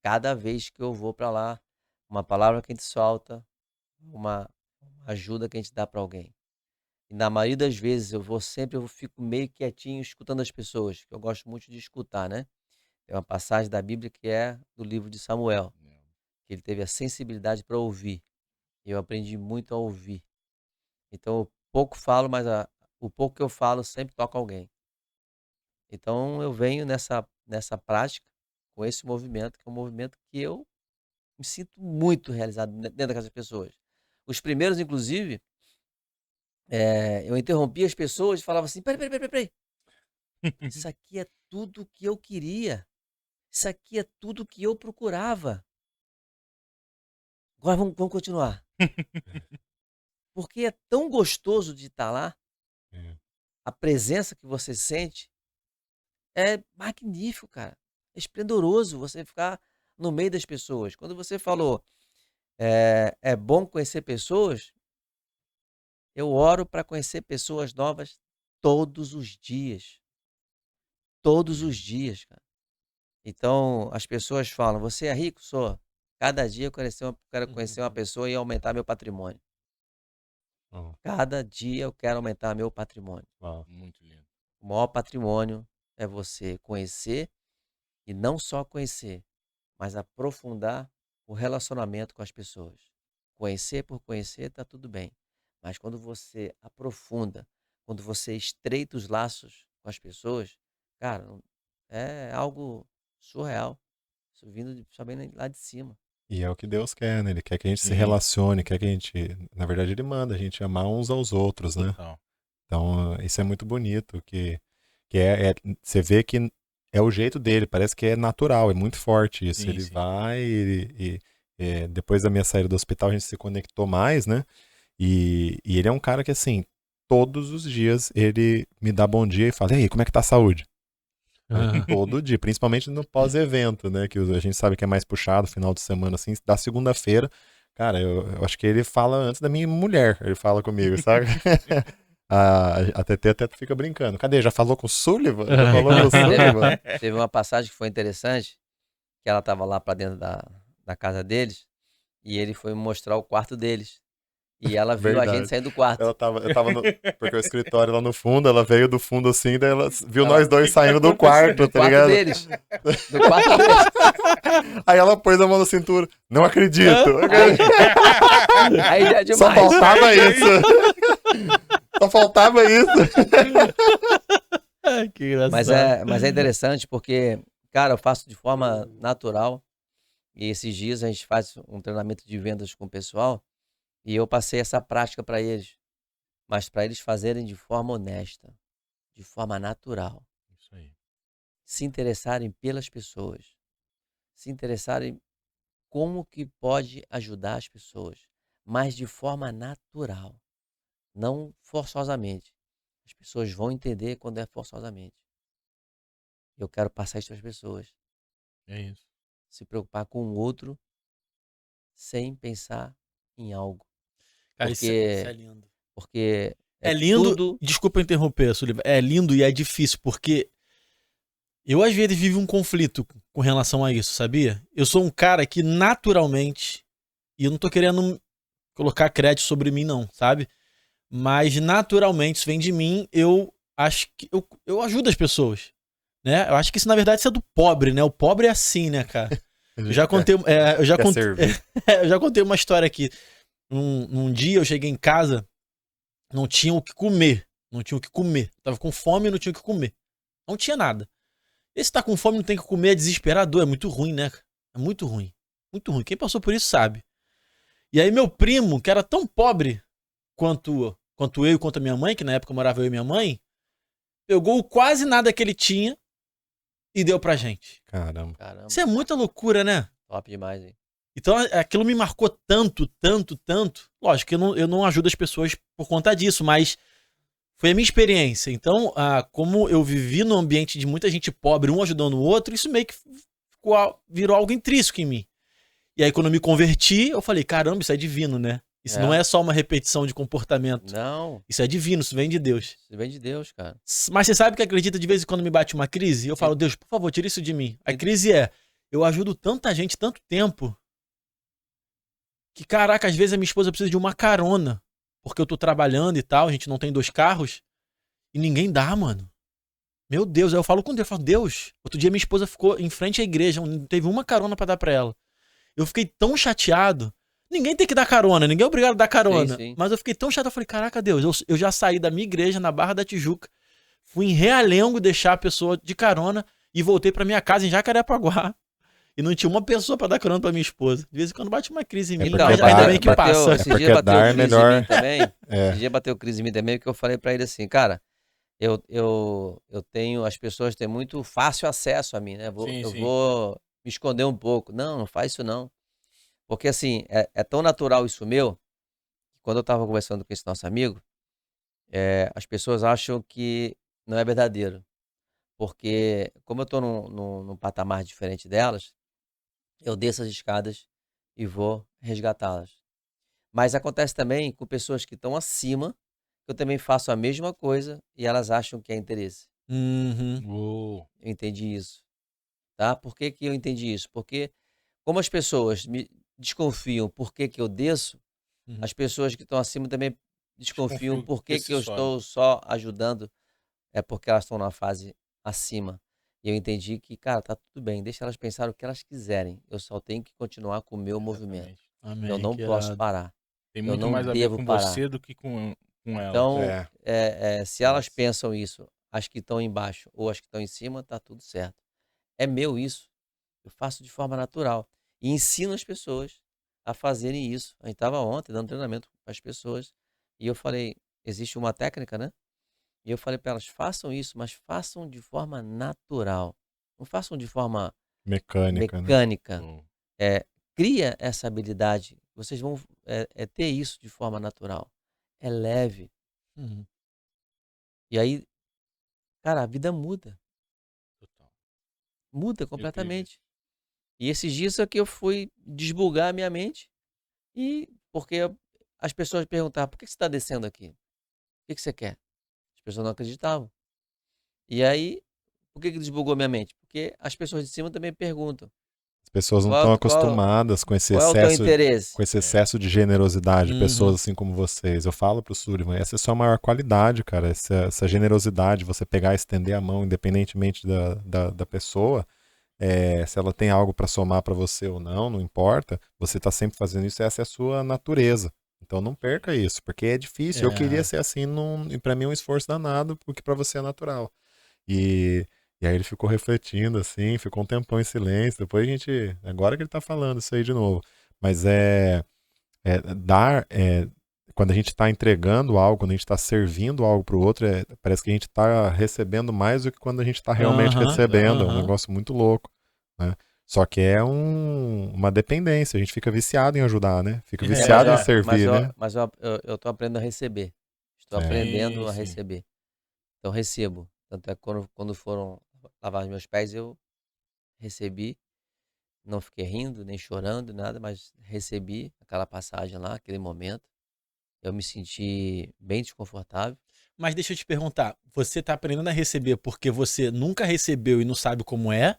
Cada vez que eu vou para lá, uma palavra que a gente solta, uma ajuda que a gente dá para alguém. E na maioria das vezes eu fico meio quietinho escutando as pessoas, que eu gosto muito de escutar, né? Tem uma passagem da Bíblia que é do livro de Samuel, que ele teve a sensibilidade para ouvir. E eu aprendi muito a ouvir. Então eu pouco falo, mas o pouco que eu falo sempre toca alguém. Então eu venho nessa prática, com esse movimento, que é um movimento que eu me sinto muito realizado dentro da casa das pessoas. Os primeiros, inclusive, eu interrompia as pessoas e falava assim, peraí. Isso aqui é tudo que eu queria. Isso aqui é tudo que eu procurava. Agora vamos continuar. Porque é tão gostoso de estar lá, a presença que você sente é magnífico, cara. É esplendoroso você ficar no meio das pessoas. Quando você falou, é bom conhecer pessoas, eu oro para conhecer pessoas novas todos os dias. Todos os dias, cara. Então, as pessoas falam, você é rico? Sou. Cada dia eu quero conhecer uma pessoa e aumentar meu patrimônio. Cada dia eu quero aumentar meu patrimônio. Muito lindo. O maior patrimônio é você conhecer e não só conhecer, mas aprofundar o relacionamento com as pessoas. Conhecer por conhecer tá tudo bem, mas quando você aprofunda, quando você estreita os laços com as pessoas, cara, é algo surreal. Isso vindo lá de cima. E é o que Deus quer, né? Ele quer que a gente se relacione, quer que a gente... Na verdade, ele manda a gente amar uns aos outros, né? Então, isso é muito bonito, você vê que é o jeito dele, parece que é natural, é muito forte isso. Ele vai depois da minha saída do hospital, a gente se conectou mais, né? E ele é um cara que, assim, todos os dias ele me dá bom dia e fala, e aí, como é que tá a saúde? Todo dia, principalmente no pós-evento, né? Que a gente sabe que é mais puxado, final de semana, assim, da segunda-feira. Cara, eu acho que ele fala antes da minha mulher, ele fala comigo, sabe? A TT até fica brincando. Cadê? Já falou com o Sullivan? Já falou com o Sullivan? Teve uma passagem que foi interessante, que ela tava lá pra dentro da casa deles, e ele foi mostrar o quarto deles. E ela viu a gente sair do quarto. Eu tava porque o escritório lá no fundo, ela veio do fundo assim, daí ela viu nós dois saindo do quarto, tá ligado? Deles. Do quarto deles. Aí ela pôs a mão na cintura. Não acredito. Aí já é demais. Só faltava isso. Só faltava isso. Que engraçado. Mas é interessante porque, cara, eu faço de forma natural. E esses dias a gente faz um treinamento de vendas com o pessoal. E eu passei essa prática para eles, mas para eles fazerem de forma honesta, de forma natural. Isso aí. Se interessarem pelas pessoas, se interessarem como que pode ajudar as pessoas, mas de forma natural, não forçosamente. As pessoas vão entender quando é forçosamente. Eu quero passar isso para as pessoas. É isso. Se preocupar com o outro sem pensar em algo. Cara, Porque, isso é lindo. Porque é lindo. Tudo... Desculpa interromper, Sullivan. É lindo e é difícil, porque eu às vezes vivo um conflito com relação a isso, sabia? Eu sou um cara que naturalmente, e eu não tô querendo colocar crédito sobre mim não, sabe? Mas naturalmente, isso vem de mim, eu acho que eu ajudo as pessoas, né? Eu acho que isso na verdade isso é do pobre, né? O pobre é assim, né, cara? Eu já contei, eu já contei uma história aqui. Num dia eu cheguei em casa, não tinha o que comer. Não tinha o que comer. Tava com fome e não tinha o que comer. Não tinha nada. E se tá com fome e não tem o que comer, é desesperador. É muito ruim, né? É muito ruim. Muito ruim. Quem passou por isso sabe. E aí meu primo, que era tão pobre quanto eu e quanto a minha mãe, que na época morava eu e minha mãe, pegou quase nada que ele tinha e deu pra gente. Caramba. Isso é muita loucura, né? Top demais, hein? Então aquilo me marcou tanto. Lógico que eu não ajudo as pessoas por conta disso, mas foi a minha experiência. Então, como eu vivi num ambiente de muita gente pobre, um ajudando o outro, isso meio que virou algo intrínseco em mim. E aí quando eu me converti, eu falei, caramba, isso é divino, né? Isso não é só uma repetição de comportamento. Não. Isso é divino, isso vem de Deus. Isso vem de Deus, cara. Mas você sabe que acredita de vez em quando me bate uma crise? Eu falo, Deus, por favor, tira isso de mim. A crise eu ajudo tanta gente, tanto tempo, que, caraca, às vezes a minha esposa precisa de uma carona, porque eu tô trabalhando e tal, a gente não tem 2 carros, e ninguém dá, mano. Meu Deus, aí eu falo com Deus, eu falo, Deus, outro dia minha esposa ficou em frente à igreja, não teve uma carona pra dar pra ela. Eu fiquei tão chateado. Ninguém tem que dar carona, ninguém é obrigado a dar carona. Sim. Mas eu fiquei tão chateado, eu falei, caraca, Deus, eu já saí da minha igreja na Barra da Tijuca, fui em Realengo deixar a pessoa de carona e voltei pra minha casa em Jacarepaguá. E não tinha uma pessoa pra dar carona pra minha esposa. De vez em quando bate uma crise em mim, mas ainda bem que passa. Esse dia bateu crise em mim também. Esse dia bateu crise em mim também, porque eu falei pra ele assim, cara, eu tenho, as pessoas têm muito fácil acesso a mim, né? Eu vou me esconder um pouco. Não faz isso não. Porque assim, é tão natural isso meu, que quando eu tava conversando com esse nosso amigo, as pessoas acham que não é verdadeiro. Porque como eu tô num patamar diferente delas, eu desço as escadas e vou resgatá-las. Mas acontece também com pessoas que estão acima, eu também faço a mesma coisa e elas acham que é interesse. Uhum. Eu entendi isso. Tá? Por que eu entendi isso? Porque como as pessoas me desconfiam por que eu desço, as pessoas que estão acima também desconfiam por que eu estou só ajudando, é porque elas estão na fase acima. E eu entendi que, cara, tá tudo bem, deixa elas pensar o que elas quiserem. Eu só tenho que continuar com o meu movimento. Amém, eu não posso parar. Tem muito mais a ver com você do que com elas. Então, se elas pensam isso, as que estão embaixo ou as que estão em cima, tá tudo certo. É meu isso. Eu faço de forma natural. e ensino as pessoas a fazerem isso. A gente estava ontem dando treinamento para as pessoas e eu falei, existe uma técnica, né? E eu falei para elas, façam isso, mas façam de forma natural. Não façam de forma mecânica. Né? Cria essa habilidade. Vocês vão ter isso de forma natural. É leve. Uhum. E aí, cara, a vida muda. Muda completamente. E esses dias aqui eu fui desbugar a minha mente. E porque as pessoas perguntavam, por que você está descendo aqui? O que você quer? As pessoas não acreditavam. E aí, por que desbugou minha mente? Porque as pessoas de cima também perguntam. As pessoas não estão acostumadas com esse excesso de generosidade, pessoas assim como vocês. Eu falo pro Sullivan, essa é a sua maior qualidade, cara, essa generosidade, você pegar e estender a mão, independentemente da pessoa, se ela tem algo para somar para você ou não importa, você tá sempre fazendo isso, essa é a sua natureza. Então não perca isso, porque é difícil. Eu queria ser assim, e para mim é um esforço danado, porque para você é natural. E aí ele ficou refletindo assim, ficou um tempão em silêncio. Depois agora que ele tá falando isso aí de novo. Mas quando a gente está entregando algo, quando a gente está servindo algo para o outro, parece que a gente está recebendo mais do que quando a gente está realmente recebendo. É um negócio muito louco, né? Só que é uma dependência, a gente fica viciado em ajudar, né? Fica viciado em servir, né? Mas eu tô aprendendo a receber. Estou aprendendo a receber. Então recebo. Tanto é que quando foram lavar os meus pés, eu recebi. Não fiquei rindo, nem chorando, nada, mas recebi aquela passagem lá, aquele momento. Eu me senti bem desconfortável. Mas deixa eu te perguntar, você tá aprendendo a receber porque você nunca recebeu e não sabe como é?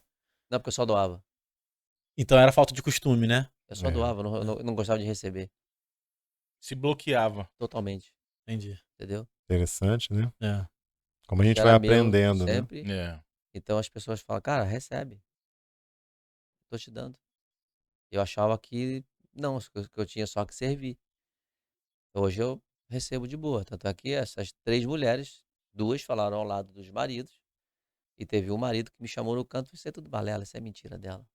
Não, porque eu só doava. Então era falta de costume, né? Eu só doava, eu não gostava de receber. Se bloqueava. Totalmente. Entendi. Entendeu? Interessante, né? É. Como a gente vai aprendendo, sempre, né? Então as pessoas falam, cara, recebe. Tô te dando. Eu achava que não, que eu tinha só que servir. Hoje eu recebo de boa. Tanto é que essas 3 mulheres, 2 falaram ao lado dos maridos. E teve um marido que me chamou no canto, isso é tudo balela, isso é mentira dela.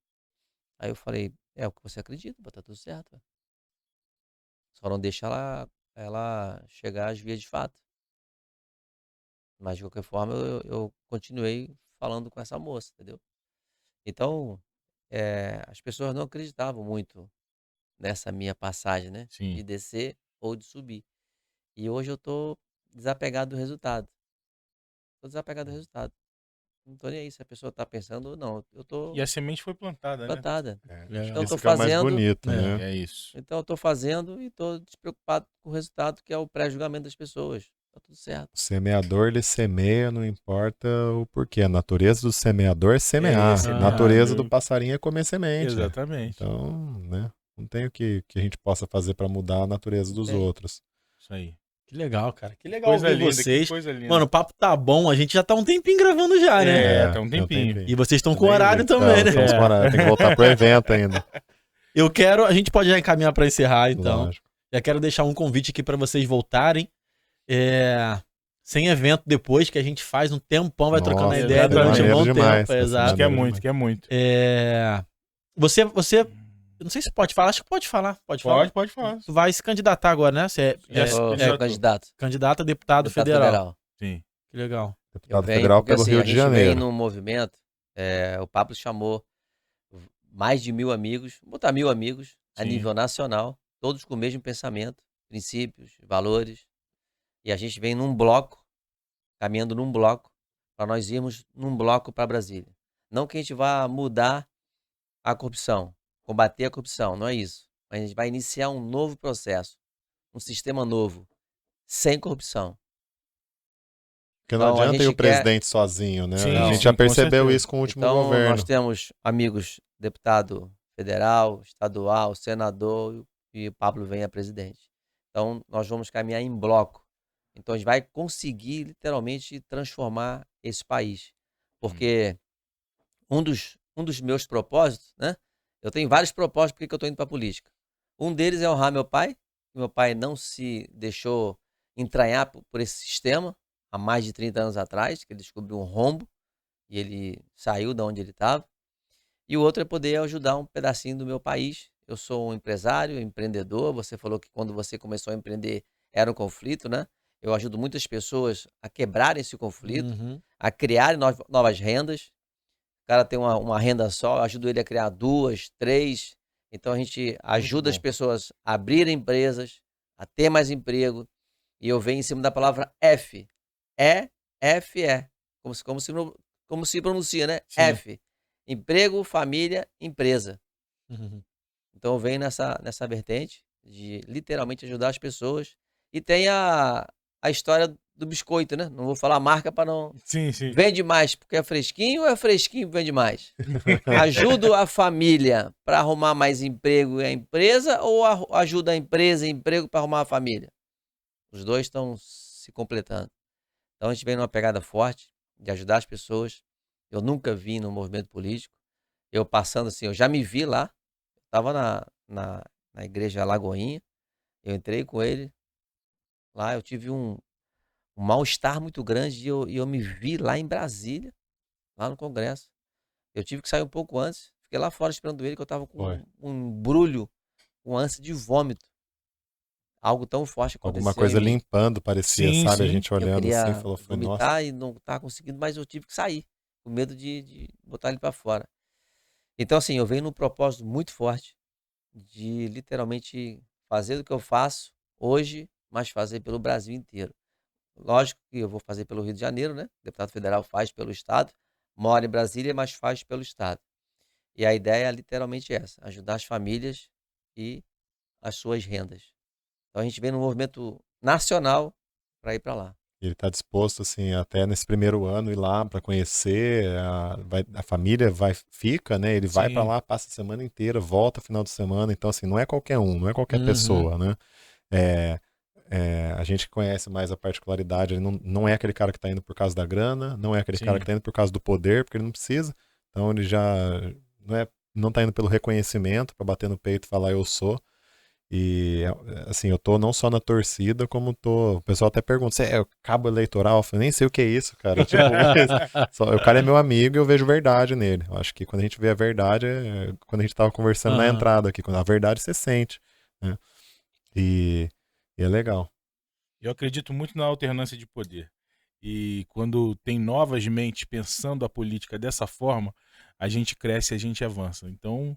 Aí eu falei, é o que você acredita, tá tudo certo. Só não deixa ela chegar às vias de fato. Mas de qualquer forma eu continuei falando com essa moça, entendeu? Então, as pessoas não acreditavam muito nessa minha passagem, né? Sim. De descer ou de subir. E hoje eu tô desapegado do resultado. Tô desapegado do resultado. Não tô nem aí se a pessoa tá pensando ou não. Eu tô E a semente foi plantada, né? Então eu tô Isso que é o mais fazendo. bonito, né? É isso. Então eu tô fazendo e tô despreocupado com o resultado, que é o pré-julgamento das pessoas. Tá tudo certo. O semeador, ele semeia, não importa o porquê. A natureza do semeador é semear. A natureza do passarinho é comer semente. Exatamente. Então, né? Não tem o que a gente possa fazer para mudar a natureza dos outros. Isso aí. Que legal, cara. Que legal coisa ouvir linda, vocês. que coisa linda. Mano, o papo tá bom. A gente já tá um tempinho gravando já, né? Tá um tempinho. E vocês estão com horário também, né? Estamos com horário. Tem que voltar pro evento ainda. A gente pode já encaminhar para encerrar, então. Lógico. Já quero deixar um convite aqui para vocês voltarem. Sem evento depois, que a gente faz um tempão, vai trocando a ideia durante um bom tempo. Exato. Quer muito. Você, não sei se pode falar, acho que pode falar. Pode falar. Tu vai se candidatar agora, né? Você candidato. Candidato a deputado federal. Sim. Que legal. Deputado federal pelo Rio de Janeiro. A gente vem num movimento, o Pablo chamou mais de 1.000 amigos, vou botar 1.000 amigos a nível nacional, todos com o mesmo pensamento, princípios, valores. E a gente vem num bloco, caminhando num bloco, para nós irmos num bloco para Brasília. Não que a gente vá mudar a corrupção, combater a corrupção, não é isso. Mas a gente vai iniciar um novo processo, um sistema novo, sem corrupção. Porque não adianta ir o presidente sozinho, né? Sim, a gente já percebeu isso com o último governo. Nós temos amigos, deputado federal, estadual, senador, e o Pablo vem a presidente. Então, nós vamos caminhar em bloco. Então, a gente vai conseguir, literalmente, transformar esse país. Porque um dos meus propósitos, né? Eu tenho vários propósitos porque eu estou indo para a política. Um deles é honrar meu pai. Meu pai não se deixou entranhar por esse sistema há mais de 30 anos atrás, que ele descobriu um rombo e ele saiu de onde ele estava. E o outro é poder ajudar um pedacinho do meu país. Eu sou um empresário, empreendedor. Você falou que quando você começou a empreender era um conflito, né? Eu ajudo muitas pessoas a quebrarem esse conflito, a criarem novas rendas. O cara tem uma renda só, eu ajudo ele a criar 2, 3. Então a gente ajuda as pessoas a abrirem empresas, a ter mais emprego. E eu venho em cima da palavra F. E-F-E. Como se pronuncia, né? Sim. F. Emprego, família, empresa. Então eu venho nessa vertente de literalmente ajudar as pessoas. E tem a história do biscoito, né? Não vou falar a marca para não... Sim. Vende mais porque é fresquinho ou é fresquinho vende mais? Ajudo a família para arrumar mais emprego e a empresa, ou ajuda a empresa e emprego para arrumar a família? Os dois estão se completando. Então a gente vem numa pegada forte de ajudar as pessoas. Eu nunca vi no movimento político. Eu passando assim, eu já me vi lá. Estava na igreja Lagoinha. Eu entrei com ele. Lá eu tive um mal-estar muito grande e eu me vi lá em Brasília, lá no Congresso. Eu tive que sair um pouco antes. Fiquei lá fora esperando ele, que eu estava com um embrulho, com ânsia de vômito. Algo tão forte aconteceu. Alguma coisa limpando, parecia, sabe? A gente olhando assim, falou, foi nossa. E não estava conseguindo, mas eu tive que sair, com medo de botar ele para fora. Então, assim, eu venho num propósito muito forte de literalmente fazer o que eu faço hoje, mas fazer pelo Brasil inteiro. Lógico que eu vou fazer pelo Rio de Janeiro, né? O deputado federal faz pelo Estado, mora em Brasília, mas faz pelo Estado. E a ideia é literalmente essa, ajudar as famílias e as suas rendas. Então a gente vem num movimento nacional para ir para lá. Ele está disposto, assim, até nesse primeiro ano ir lá para conhecer, a família fica, né? Ele vai para lá, passa a semana inteira, volta final de semana. Então, assim, não é qualquer um, não é qualquer pessoa, né? A gente conhece mais a particularidade, ele não é aquele cara que está indo por causa da grana, não é aquele cara que está indo por causa do poder, porque ele não precisa. Então ele já não está indo pelo reconhecimento, para bater no peito e falar eu sou. E assim, eu tô não só na torcida, como o pessoal até pergunta, você é cabo eleitoral? Eu falei, nem sei o que é isso, cara. Tipo, o cara é meu amigo e eu vejo verdade nele. Eu acho que quando a gente vê a verdade, quando a gente tava conversando na entrada aqui, quando a verdade você sente, né? E é legal. Eu acredito muito na alternância de poder. E quando tem novas mentes pensando a política dessa forma, a gente cresce e a gente avança. Então,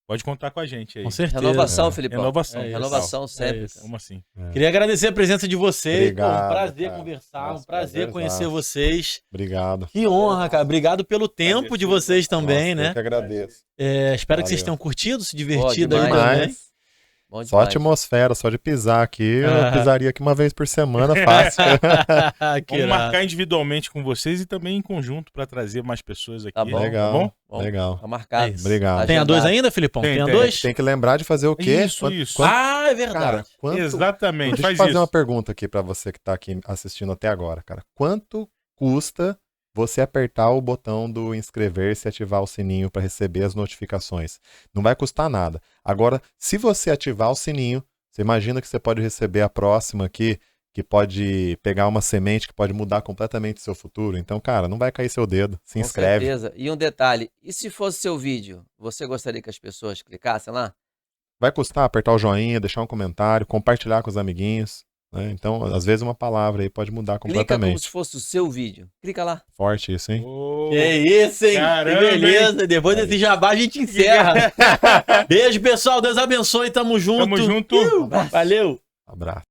pode contar com a gente aí. Com certeza. Renovação, Felipe. Renovação sempre. Como assim? Queria agradecer a presença de vocês. Obrigado, um prazer cara. conversar, Nossa, um prazer conhecer vocês. Obrigado. Que honra, cara. Obrigado pelo tempo de vocês também, né? Eu que agradeço. Espero que vocês tenham curtido, se divertido aí também. Só atmosfera, só de pisar aqui, eu pisaria aqui uma vez por semana, fácil. Vamos marcar individualmente com vocês e também em conjunto para trazer mais pessoas aqui. Tá bom, legal, tá bom? Legal. Tá marcado. Obrigado. Tem a 2 ainda, Filipão? Tem a 2? Tem que lembrar de fazer o quê? Isso. É verdade. Cara, exatamente, Deixa eu fazer uma pergunta aqui para você que tá aqui assistindo até agora, cara. Quanto custa você apertar o botão do inscrever-se e ativar o sininho para receber as notificações? Não vai custar nada. Agora, se você ativar o sininho, você imagina que você pode receber a próxima aqui, que pode pegar uma semente que pode mudar completamente o seu futuro. Então, cara, não vai cair seu dedo. Se inscreve. Com certeza. E um detalhe, e se fosse seu vídeo, você gostaria que as pessoas clicassem lá? Vai custar apertar o joinha, deixar um comentário, compartilhar com os amiguinhos. Né? Então, às vezes uma palavra aí pode mudar completamente. Clica como se fosse o seu vídeo. Clica lá. Forte isso, hein? Que isso, hein? Caramba, que beleza. Depois desse jabá a gente encerra. Beijo, pessoal. Deus abençoe. Tamo junto. Tamo junto. Valeu. Abraço.